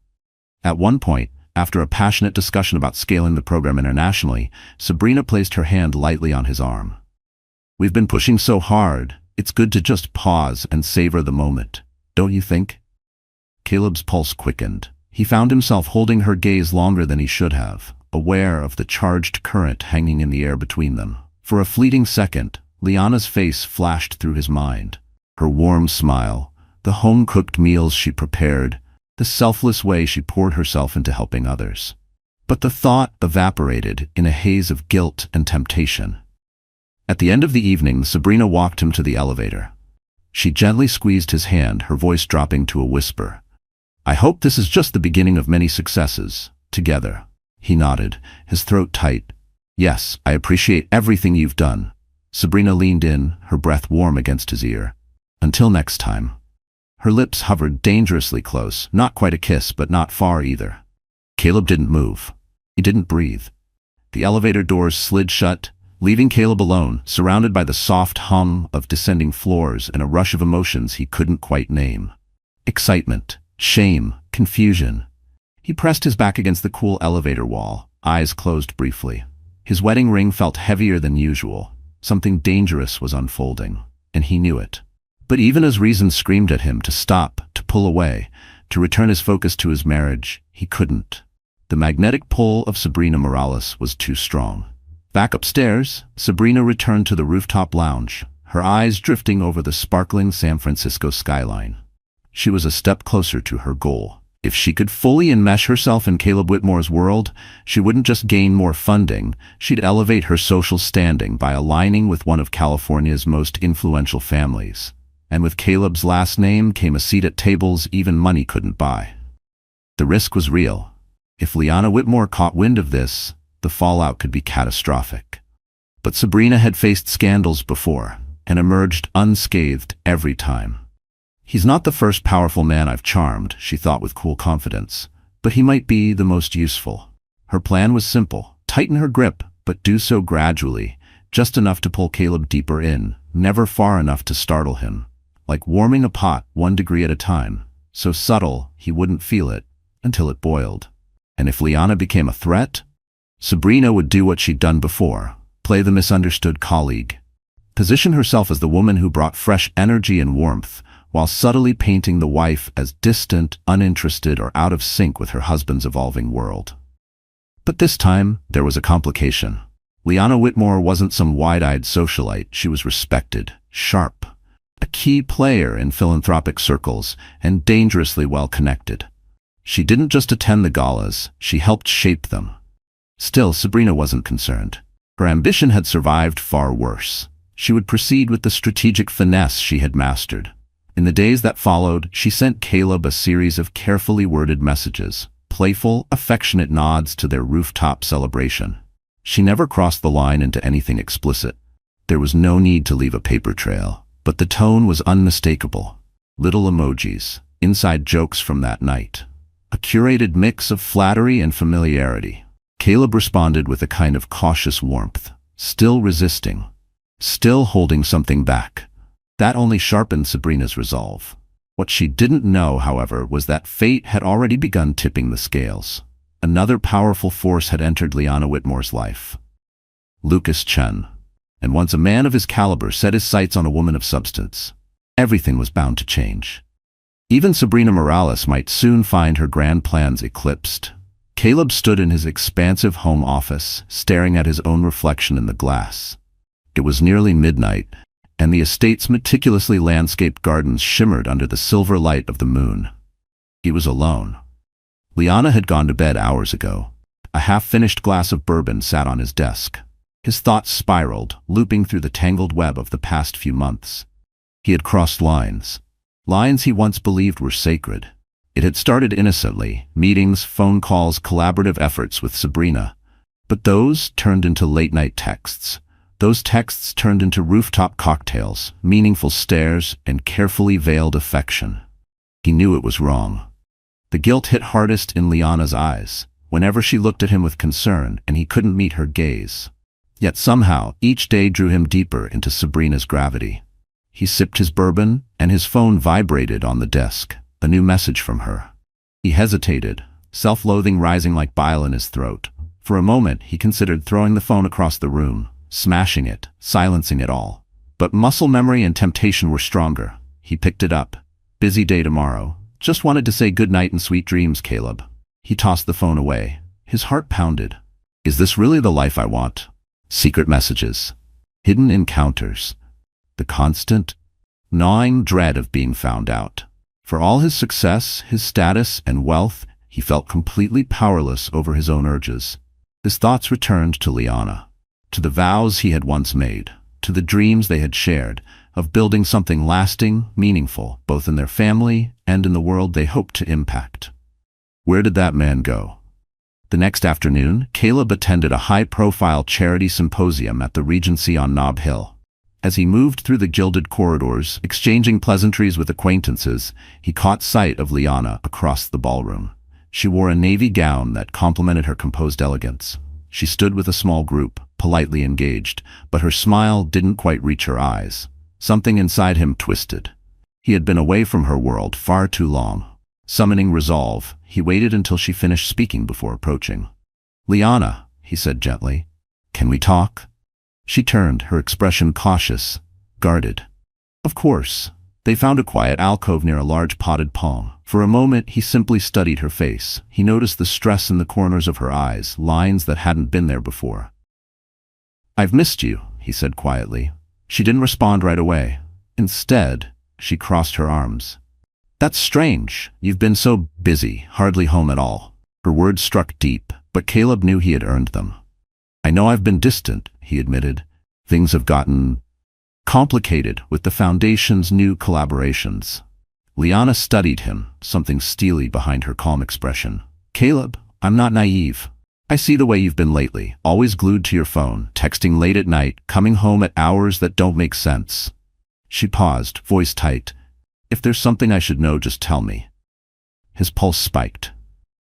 At one point, after a passionate discussion about scaling the program internationally, Sabrina placed her hand lightly on his arm. We've been pushing so hard, it's good to just pause and savor the moment, don't you think? Caleb's pulse quickened. He found himself holding her gaze longer than he should have, aware of the charged current hanging in the air between them. For a fleeting second, Liana's face flashed through his mind. Her warm smile, the home-cooked meals she prepared, the selfless way she poured herself into helping others. But the thought evaporated in a haze of guilt and temptation. At the end of the evening, Sabrina walked him to the elevator. She gently squeezed his hand, her voice dropping to a whisper. I hope this is just the beginning of many successes, together. He nodded, his throat tight. Yes, I appreciate everything you've done. Sabrina leaned in, her breath warm against his ear. Until next time. Her lips hovered dangerously close, not quite a kiss, but not far either. Caleb didn't move. He didn't breathe. The elevator doors slid shut, leaving Caleb alone, surrounded by the soft hum of descending floors and a rush of emotions he couldn't quite name. Excitement, shame, confusion. He pressed his back against the cool elevator wall, eyes closed briefly. His wedding ring felt heavier than usual. Something dangerous was unfolding, and he knew it. But even as reason screamed at him to stop, to pull away, to return his focus to his marriage, he couldn't. The magnetic pull of Sabrina Morales was too strong. Back upstairs, Sabrina returned to the rooftop lounge, her eyes drifting over the sparkling San Francisco skyline. She was a step closer to her goal. If she could fully enmesh herself in Caleb Whitmore's world, she wouldn't just gain more funding, she'd elevate her social standing by aligning with one of California's most influential families. And with Caleb's last name came a seat at tables even money couldn't buy. The risk was real. If Liana Whitmore caught wind of this, the fallout could be catastrophic. But Sabrina had faced scandals before, and emerged unscathed every time. He's not the first powerful man I've charmed, she thought with cool confidence, but he might be the most useful. Her plan was simple: tighten her grip, but do so gradually, just enough to pull Caleb deeper in, never far enough to startle him. Like warming a pot 1 degree at a time, so subtle he wouldn't feel it until it boiled. And if Liana became a threat, Sabrina would do what she'd done before, play the misunderstood colleague. Position herself as the woman who brought fresh energy and warmth, while subtly painting the wife as distant, uninterested, or out of sync with her husband's evolving world. But this time, there was a complication. Liana Whitmore wasn't some wide-eyed socialite. She was respected, sharp, a key player in philanthropic circles, and dangerously well-connected. She didn't just attend the galas, she helped shape them. Still, Sabrina wasn't concerned. Her ambition had survived far worse. She would proceed with the strategic finesse she had mastered. In the days that followed, she sent Caleb a series of carefully worded messages, playful, affectionate nods to their rooftop celebration. She never crossed the line into anything explicit. There was no need to leave a paper trail, but the tone was unmistakable. Little emojis, inside jokes from that night. A curated mix of flattery and familiarity. Caleb responded with a kind of cautious warmth, still resisting, still holding something back. That only sharpened Sabrina's resolve. What she didn't know, however, was that fate had already begun tipping the scales. Another powerful force had entered Liana Whitmore's life. Lucas Chen. And once a man of his caliber set his sights on a woman of substance, everything was bound to change. Even Sabrina Morales might soon find her grand plans eclipsed. Caleb stood in his expansive home office, staring at his own reflection in the glass. It was nearly midnight, and the estate's meticulously landscaped gardens shimmered under the silver light of the moon. He was alone. Liana had gone to bed hours ago. A half-finished glass of bourbon sat on his desk. His thoughts spiraled, looping through the tangled web of the past few months. He had crossed lines. Lines he once believed were sacred. It had started innocently, meetings, phone calls, collaborative efforts with Sabrina. But those turned into late-night texts, Those texts turned into rooftop cocktails, meaningful stares, and carefully veiled affection. He knew it was wrong. The guilt hit hardest in Liana's eyes, whenever she looked at him with concern and he couldn't meet her gaze. Yet somehow, each day drew him deeper into Sabrina's gravity. He sipped his bourbon, and his phone vibrated on the desk, a new message from her. He hesitated, self-loathing rising like bile in his throat. For a moment, he considered throwing the phone across the room, smashing it, silencing it all. But muscle memory and temptation were stronger. He picked it up. Busy day tomorrow. Just wanted to say goodnight and sweet dreams, Caleb. He tossed the phone away. His heart pounded. Is this really the life I want? Secret messages. Hidden encounters. The constant, gnawing dread of being found out. For all his success, his status, and wealth, he felt completely powerless over his own urges. His thoughts returned to Liana, to the vows he had once made, to the dreams they had shared, of building something lasting, meaningful, both in their family and in the world they hoped to impact. Where did that man go? The next afternoon, Caleb attended a high-profile charity symposium at the Regency on Nob Hill. As he moved through the gilded corridors, exchanging pleasantries with acquaintances, he caught sight of Liana across the ballroom. She wore a navy gown that complemented her composed elegance. She stood with a small group, politely engaged, but her smile didn't quite reach her eyes. Something inside him twisted. He had been away from her world far too long. Summoning resolve, he waited until she finished speaking before approaching. "Liana," he said gently, "can we talk?" She turned, her expression cautious, guarded. Of course. They found a quiet alcove near a large potted palm. For a moment, he simply studied her face. He noticed the stress in the corners of her eyes, lines that hadn't been there before. "I've missed you," he said quietly. She didn't respond right away. Instead, she crossed her arms. "That's strange. You've been so busy, hardly home at all." Her words struck deep, but Caleb knew he had earned them. "I know I've been distant," he admitted. "Things have gotten complicated with the Foundation's new collaborations." Liana studied him, something steely behind her calm expression. "Caleb, I'm not naive. I see the way you've been lately, always glued to your phone, texting late at night, coming home at hours that don't make sense." She paused, voice tight. "If there's something I should know, just tell me." His pulse spiked.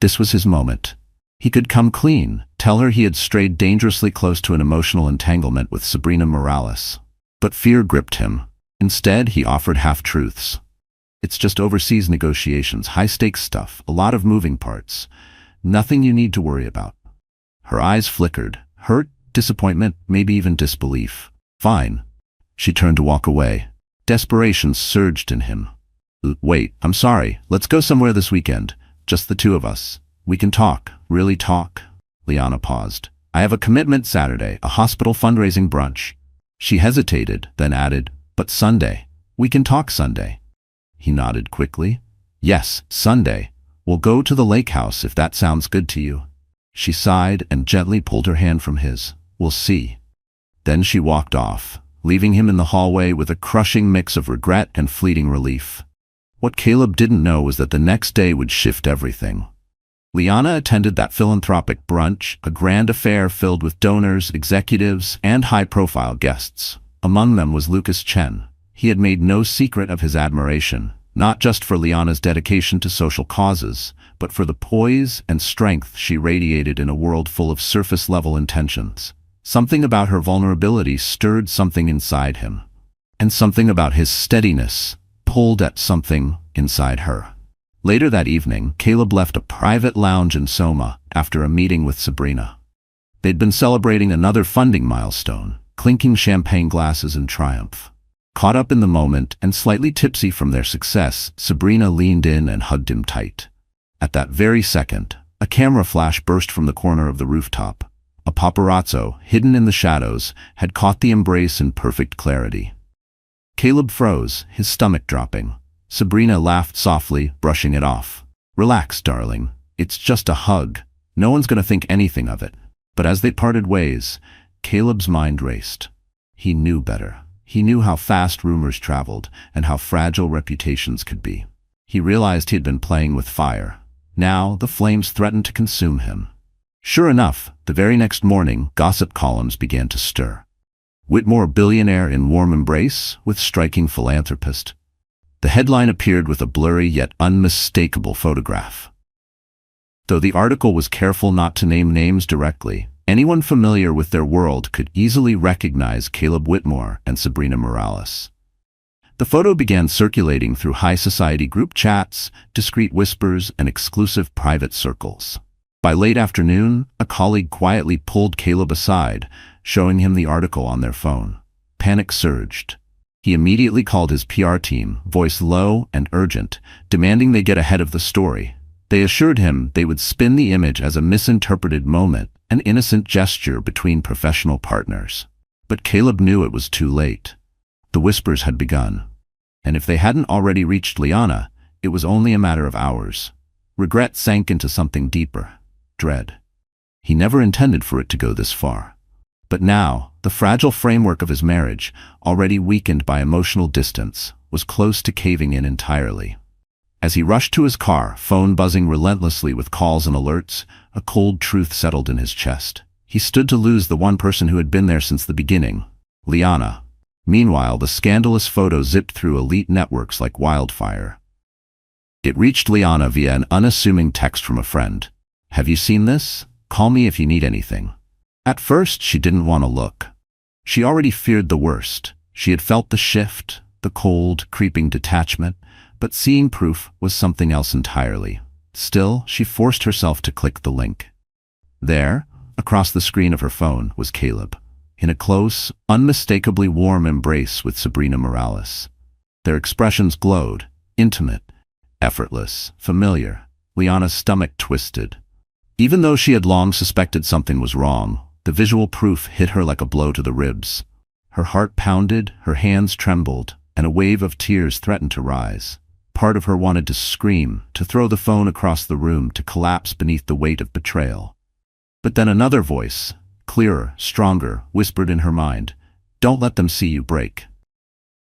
This was his moment. He could come clean, tell her he had strayed dangerously close to an emotional entanglement with Sabrina Morales. But fear gripped him. Instead, he offered half-truths. "It's just overseas negotiations, high-stakes stuff, a lot of moving parts. Nothing you need to worry about." Her eyes flickered. Hurt, disappointment, maybe even disbelief. "Fine." She turned to walk away. Desperation surged in him. "Wait, I'm sorry. Let's go somewhere this weekend. Just the two of us. We can talk, really talk." Liana paused. "I have a commitment Saturday, a hospital fundraising brunch." She hesitated, then added, "But Sunday. We can talk Sunday." He nodded quickly. "Yes, Sunday. We'll go to the lake house if that sounds good to you." She sighed and gently pulled her hand from his. "We'll see." Then she walked off, leaving him in the hallway with a crushing mix of regret and fleeting relief. What Caleb didn't know was that the next day would shift everything. Liana attended that philanthropic brunch, a grand affair filled with donors, executives, and high-profile guests. Among them was Lucas Chen. He had made no secret of his admiration, not just for Liana's dedication to social causes, but for the poise and strength she radiated in a world full of surface-level intentions. Something about her vulnerability stirred something inside him, and something about his steadiness pulled at something inside her. Later that evening, Caleb left a private lounge in Soma after a meeting with Sabrina. They'd been celebrating another funding milestone, clinking champagne glasses in triumph. Caught up in the moment and slightly tipsy from their success, Sabrina leaned in and hugged him tight. At that very second, a camera flash burst from the corner of the rooftop. A paparazzo, hidden in the shadows, had caught the embrace in perfect clarity. Caleb froze, his stomach dropping. Sabrina laughed softly, brushing it off. "Relax, darling. It's just a hug. No one's going to think anything of it." But as they parted ways, Caleb's mind raced. He knew better. He knew how fast rumors traveled and how fragile reputations could be. He realized he had been playing with fire. Now, the flames threatened to consume him. Sure enough, the very next morning, gossip columns began to stir. Whitmore billionaire in warm embrace with striking philanthropist. The headline appeared with a blurry yet unmistakable photograph. Though the article was careful not to name names directly, anyone familiar with their world could easily recognize Caleb Whitmore and Sabrina Morales. The photo began circulating through high society group chats, discreet whispers, and exclusive private circles. By late afternoon, a colleague quietly pulled Caleb aside, showing him the article on their phone. Panic surged. He immediately called his PR team, voice low and urgent, demanding they get ahead of the story. They assured him they would spin the image as a misinterpreted moment, an innocent gesture between professional partners. But Caleb knew it was too late. The whispers had begun. And if they hadn't already reached Liana, it was only a matter of hours. Regret sank into something deeper. Dread. He never intended for it to go this far. But now, the fragile framework of his marriage, already weakened by emotional distance, was close to caving in entirely. As he rushed to his car, phone buzzing relentlessly with calls and alerts, a cold truth settled in his chest. He stood to lose the one person who had been there since the beginning, Liana. Meanwhile, the scandalous photo zipped through elite networks like wildfire. It reached Liana via an unassuming text from a friend. "Have you seen this? Call me if you need anything." At first, she didn't want to look. She already feared the worst. She had felt the shift, the cold, creeping detachment, but seeing proof was something else entirely. Still, she forced herself to click the link. There, across the screen of her phone, was Caleb, in a close, unmistakably warm embrace with Sabrina Morales. Their expressions glowed, intimate, effortless, familiar. Liana's stomach twisted. Even though she had long suspected something was wrong, the visual proof hit her like a blow to the ribs. Her heart pounded, her hands trembled, and a wave of tears threatened to rise. Part of her wanted to scream, to throw the phone across the room, to collapse beneath the weight of betrayal. But then another voice, clearer, stronger, whispered in her mind, "Don't let them see you break."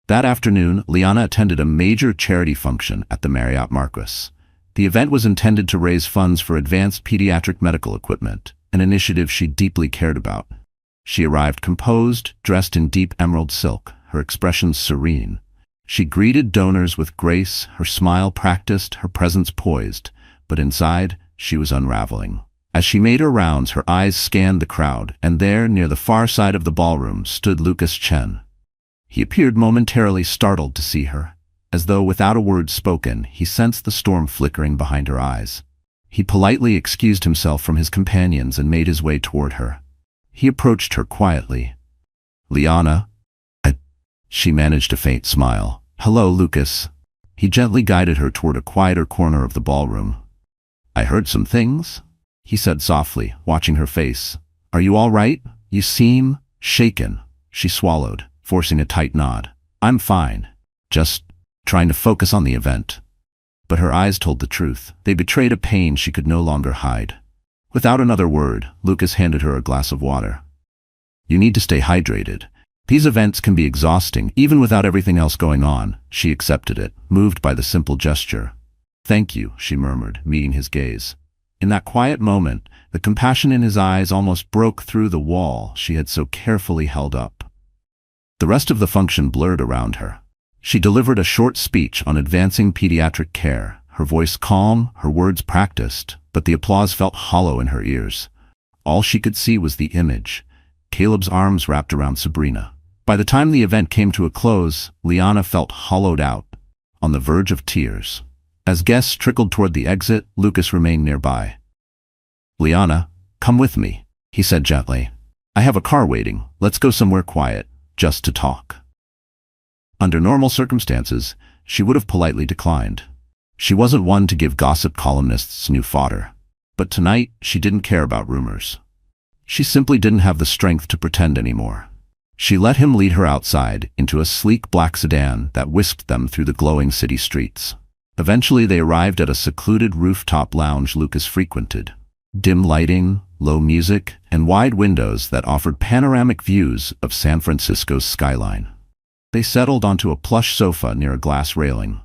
That afternoon, Liana attended a major charity function at the Marriott Marquis. The event was intended to raise funds for advanced pediatric medical equipment, an initiative she deeply cared about. She arrived composed, dressed in deep emerald silk, her expression serene. She greeted donors with grace, her smile practiced, her presence poised, but inside, she was unraveling. As she made her rounds, her eyes scanned the crowd, and there, near the far side of the ballroom, stood Lucas Chen. He appeared momentarily startled to see her. As though without a word spoken, he sensed the storm flickering behind her eyes. He politely excused himself from his companions and made his way toward her. He approached her quietly. "Liana?" She managed a faint smile. "Hello, Lucas." He gently guided her toward a quieter corner of the ballroom. "I heard some things," he said softly, watching her face. "Are you all right? You seem shaken." She swallowed, forcing a tight nod. "I'm fine. Just trying to focus on the event." But her eyes told the truth. They betrayed a pain she could no longer hide. Without another word, Lucas handed her a glass of water. "You need to stay hydrated. These events can be exhausting, even without everything else going on." She accepted it, moved by the simple gesture. "Thank you," she murmured, meeting his gaze. In that quiet moment, the compassion in his eyes almost broke through the wall she had so carefully held up. The rest of the function blurred around her. She delivered a short speech on advancing pediatric care, her voice calm, her words practiced, but the applause felt hollow in her ears. All she could see was the image, Caleb's arms wrapped around Sabrina. By the time the event came to a close, Liana felt hollowed out, on the verge of tears. As guests trickled toward the exit, Lucas remained nearby. "Liana, come with me," he said gently. "I have a car waiting. Let's go somewhere quiet, just to talk." Under normal circumstances, she would have politely declined. She wasn't one to give gossip columnists new fodder. But tonight, she didn't care about rumors. She simply didn't have the strength to pretend anymore. She let him lead her outside, into a sleek black sedan that whisked them through the glowing city streets. Eventually, they arrived at a secluded rooftop lounge Lucas frequented. Dim lighting, low music, and wide windows that offered panoramic views of San Francisco's skyline. They settled onto a plush sofa near a glass railing.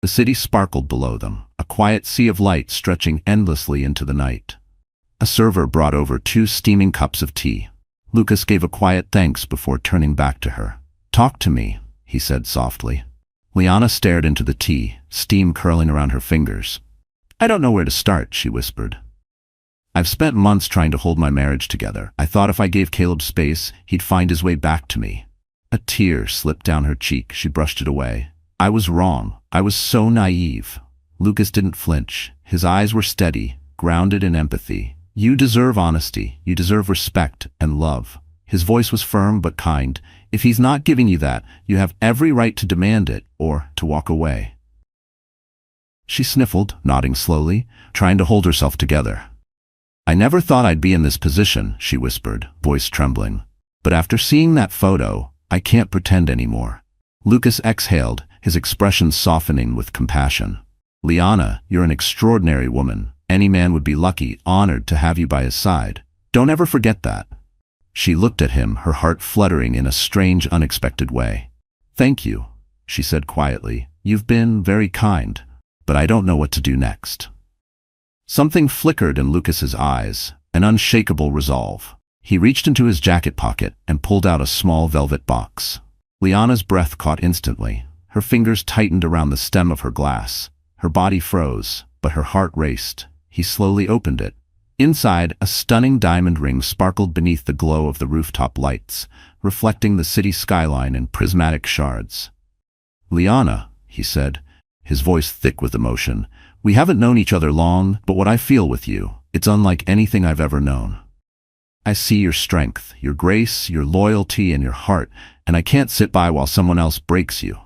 The city sparkled below them, a quiet sea of light stretching endlessly into the night. A server brought over 2 steaming cups of tea. Lucas gave a quiet thanks before turning back to her. "Talk to me," he said softly. Liana stared into the tea, steam curling around her fingers. "I don't know where to start," she whispered. "I've spent months trying to hold my marriage together. I thought if I gave Caleb space, he'd find his way back to me." A tear slipped down her cheek. She brushed it away. "I was wrong. I was so naive." Lucas didn't flinch. His eyes were steady, grounded in empathy. "You deserve honesty. You deserve respect and love." His voice was firm but kind. "If he's not giving you that, you have every right to demand it or to walk away." She sniffled, nodding slowly, trying to hold herself together. "I never thought I'd be in this position," she whispered, voice trembling. "But after seeing that photo, I can't pretend anymore." Lucas exhaled, his expression softening with compassion. "Liana, you're an extraordinary woman. Any man would be lucky, honored to have you by his side. Don't ever forget that." She looked at him, her heart fluttering in a strange, unexpected way. "Thank you," she said quietly. "You've been very kind, but I don't know what to do next." Something flickered in Lucas's eyes, an unshakable resolve. He reached into his jacket pocket and pulled out a small velvet box. Liana's breath caught instantly. Her fingers tightened around the stem of her glass. Her body froze, but her heart raced. He slowly opened it. Inside, a stunning diamond ring sparkled beneath the glow of the rooftop lights, reflecting the city skyline in prismatic shards. "Liana," he said, his voice thick with emotion, "we haven't known each other long, but what I feel with you, it's unlike anything I've ever known. I see your strength, your grace, your loyalty, and your heart, and I can't sit by while someone else breaks you."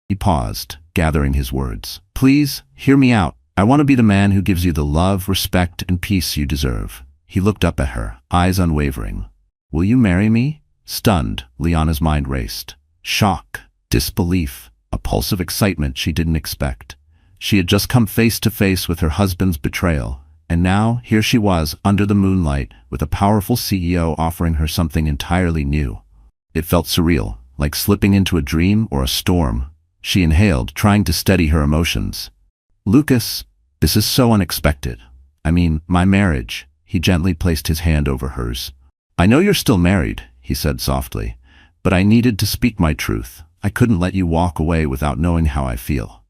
He paused, gathering his words. "Please, hear me out. I want to be the man who gives you the love, respect, and peace you deserve." He looked up at her, eyes unwavering. "Will you marry me?" Stunned, Liana's mind raced. Shock, disbelief, a pulse of excitement she didn't expect. She had just come face to face with her husband's betrayal, and now here she was, under the moonlight, with a powerful CEO offering her something entirely new. It felt surreal, like slipping into a dream or a storm. She inhaled, trying to steady her emotions. "Lucas, this is so unexpected. I mean, my marriage." He gently placed his hand over hers. "I know you're still married," he said softly, "but I needed to speak my truth. I couldn't let you walk away without knowing how I feel.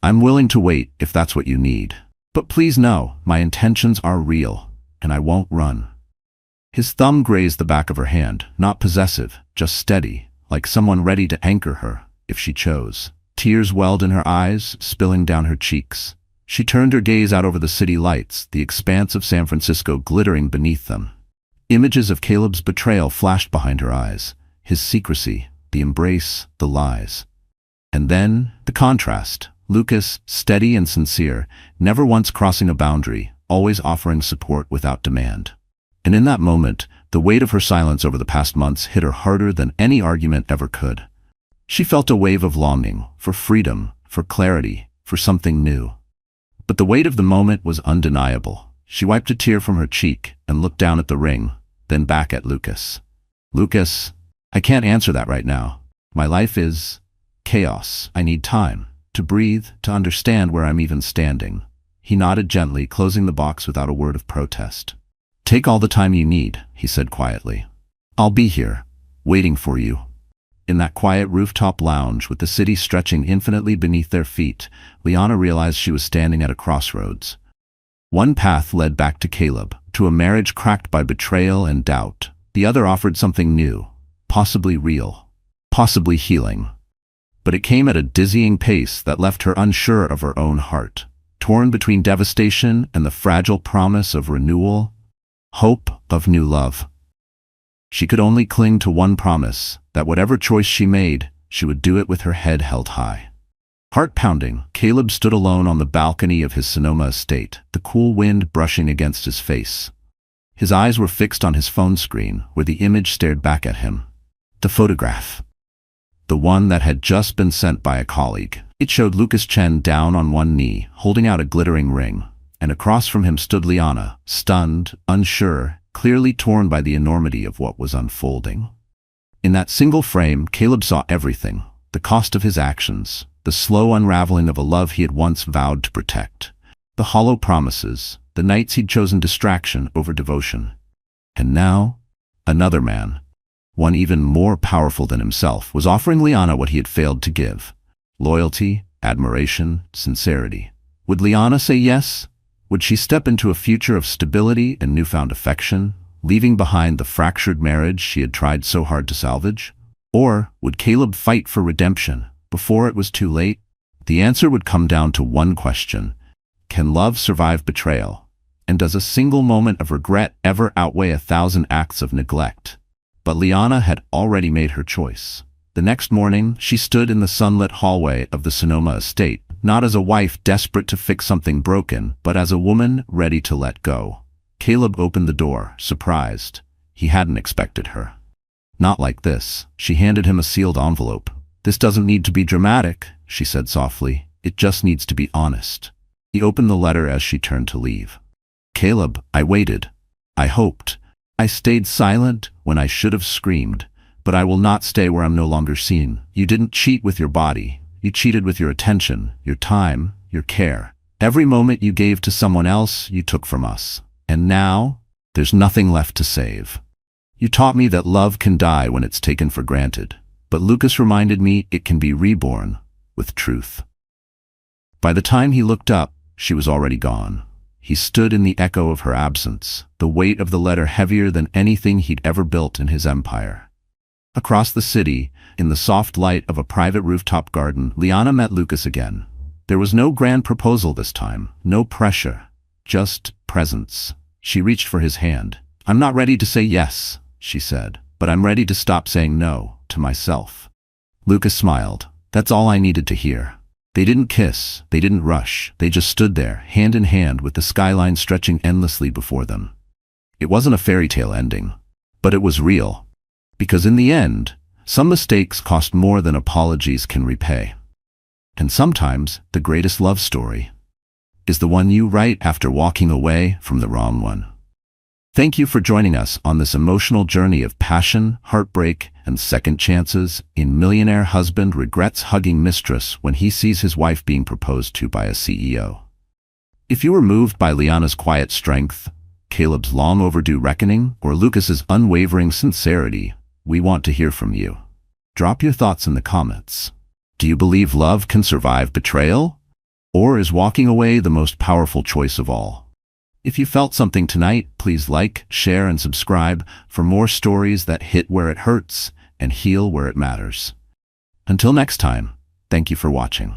I'm willing to wait if that's what you need. But please know, my intentions are real, and I won't run." His thumb grazed the back of her hand, not possessive, just steady, like someone ready to anchor her, if she chose. Tears welled in her eyes, spilling down her cheeks. She turned her gaze out over the city lights, the expanse of San Francisco glittering beneath them. Images of Caleb's betrayal flashed behind her eyes, his secrecy, the embrace, the lies. And then, the contrast. Lucas, steady and sincere, never once crossing a boundary, always offering support without demand. And in that moment, the weight of her silence over the past months hit her harder than any argument ever could. She felt a wave of longing, for freedom, for clarity, for something new. But the weight of the moment was undeniable. She wiped a tear from her cheek and looked down at the ring, then back at Lucas. "Lucas, I can't answer that right now. My life is chaos. I need time to breathe, to understand where I'm even standing." He nodded gently, closing the box without a word of protest. "Take all the time you need," he said quietly. "I'll be here, waiting for you." In that quiet rooftop lounge, with the city stretching infinitely beneath their feet, Liana realized she was standing at a crossroads. One path led back to Caleb, to a marriage cracked by betrayal and doubt. The other offered something new, possibly real, possibly healing. But it came at a dizzying pace that left her unsure of her own heart, torn between devastation and the fragile promise of renewal, hope of new love. She could only cling to one promise, that whatever choice she made, she would do it with her head held high. Heart-pounding, Caleb stood alone on the balcony of his Sonoma estate, the cool wind brushing against his face. His eyes were fixed on his phone screen, where the image stared back at him. The photograph. The one that had just been sent by a colleague. It showed Lucas Chen down on one knee, holding out a glittering ring, and across from him stood Liana, stunned, unsure, clearly torn by the enormity of what was unfolding. In that single frame, Caleb saw everything, the cost of his actions, the slow unraveling of a love he had once vowed to protect, the hollow promises, the nights he'd chosen distraction over devotion. And now, Another man, one even more powerful than himself, was offering Liana what he had failed to give: loyalty, admiration, sincerity. Would Liana say yes? Would she step into a future of stability and newfound affection, leaving behind the fractured marriage she had tried so hard to salvage? Or would Caleb fight for redemption before it was too late? The answer would come down to one question: can love survive betrayal? And does a single moment of regret ever outweigh 1,000 acts of neglect? But Liana had already made her choice. The next morning, she stood in the sunlit hallway of the Sonoma estate, not as a wife desperate to fix something broken, but as a woman ready to let go. Caleb opened the door, surprised. He hadn't expected her. Not like this. She handed him a sealed envelope. "This doesn't need to be dramatic," she said softly. "It just needs to be honest." He opened the letter as she turned to leave. "Caleb, I waited. I hoped. I stayed silent when I should have screamed, but I will not stay where I'm no longer seen. You didn't cheat with your body. You cheated with your attention, your time, your care. Every moment you gave to someone else, you took from us. And now, there's nothing left to save. You taught me that love can die when it's taken for granted, but Lucas reminded me it can be reborn with truth." By the time he looked up, she was already gone. He stood in the echo of her absence, the weight of the letter heavier than anything he'd ever built in his empire. Across the city, in the soft light of a private rooftop garden, Liana met Lucas again. There was no grand proposal this time, no pressure, just presence. She reached for his hand. "I'm not ready to say yes," she said, "but I'm ready to stop saying no to myself." Lucas smiled. "That's all I needed to hear." They didn't kiss, they didn't rush, they just stood there, hand in hand with the skyline stretching endlessly before them. It wasn't a fairy tale ending, but it was real. Because in the end, some mistakes cost more than apologies can repay. And sometimes, the greatest love story is the one you write after walking away from the wrong one. Thank you for joining us on this emotional journey of passion, heartbreak, and second chances. In Millionaire, husband regrets hugging mistress when he sees his wife being proposed to by a CEO. If you were moved by Liana's quiet strength, Caleb's long overdue reckoning, or Lucas's unwavering sincerity, we want to hear from you. Drop your thoughts in the comments. Do you believe love can survive betrayal? Or is walking away the most powerful choice of all? If you felt something tonight, please like, share, and subscribe for more stories that hit where it hurts and heal where it matters. Until next time, thank you for watching.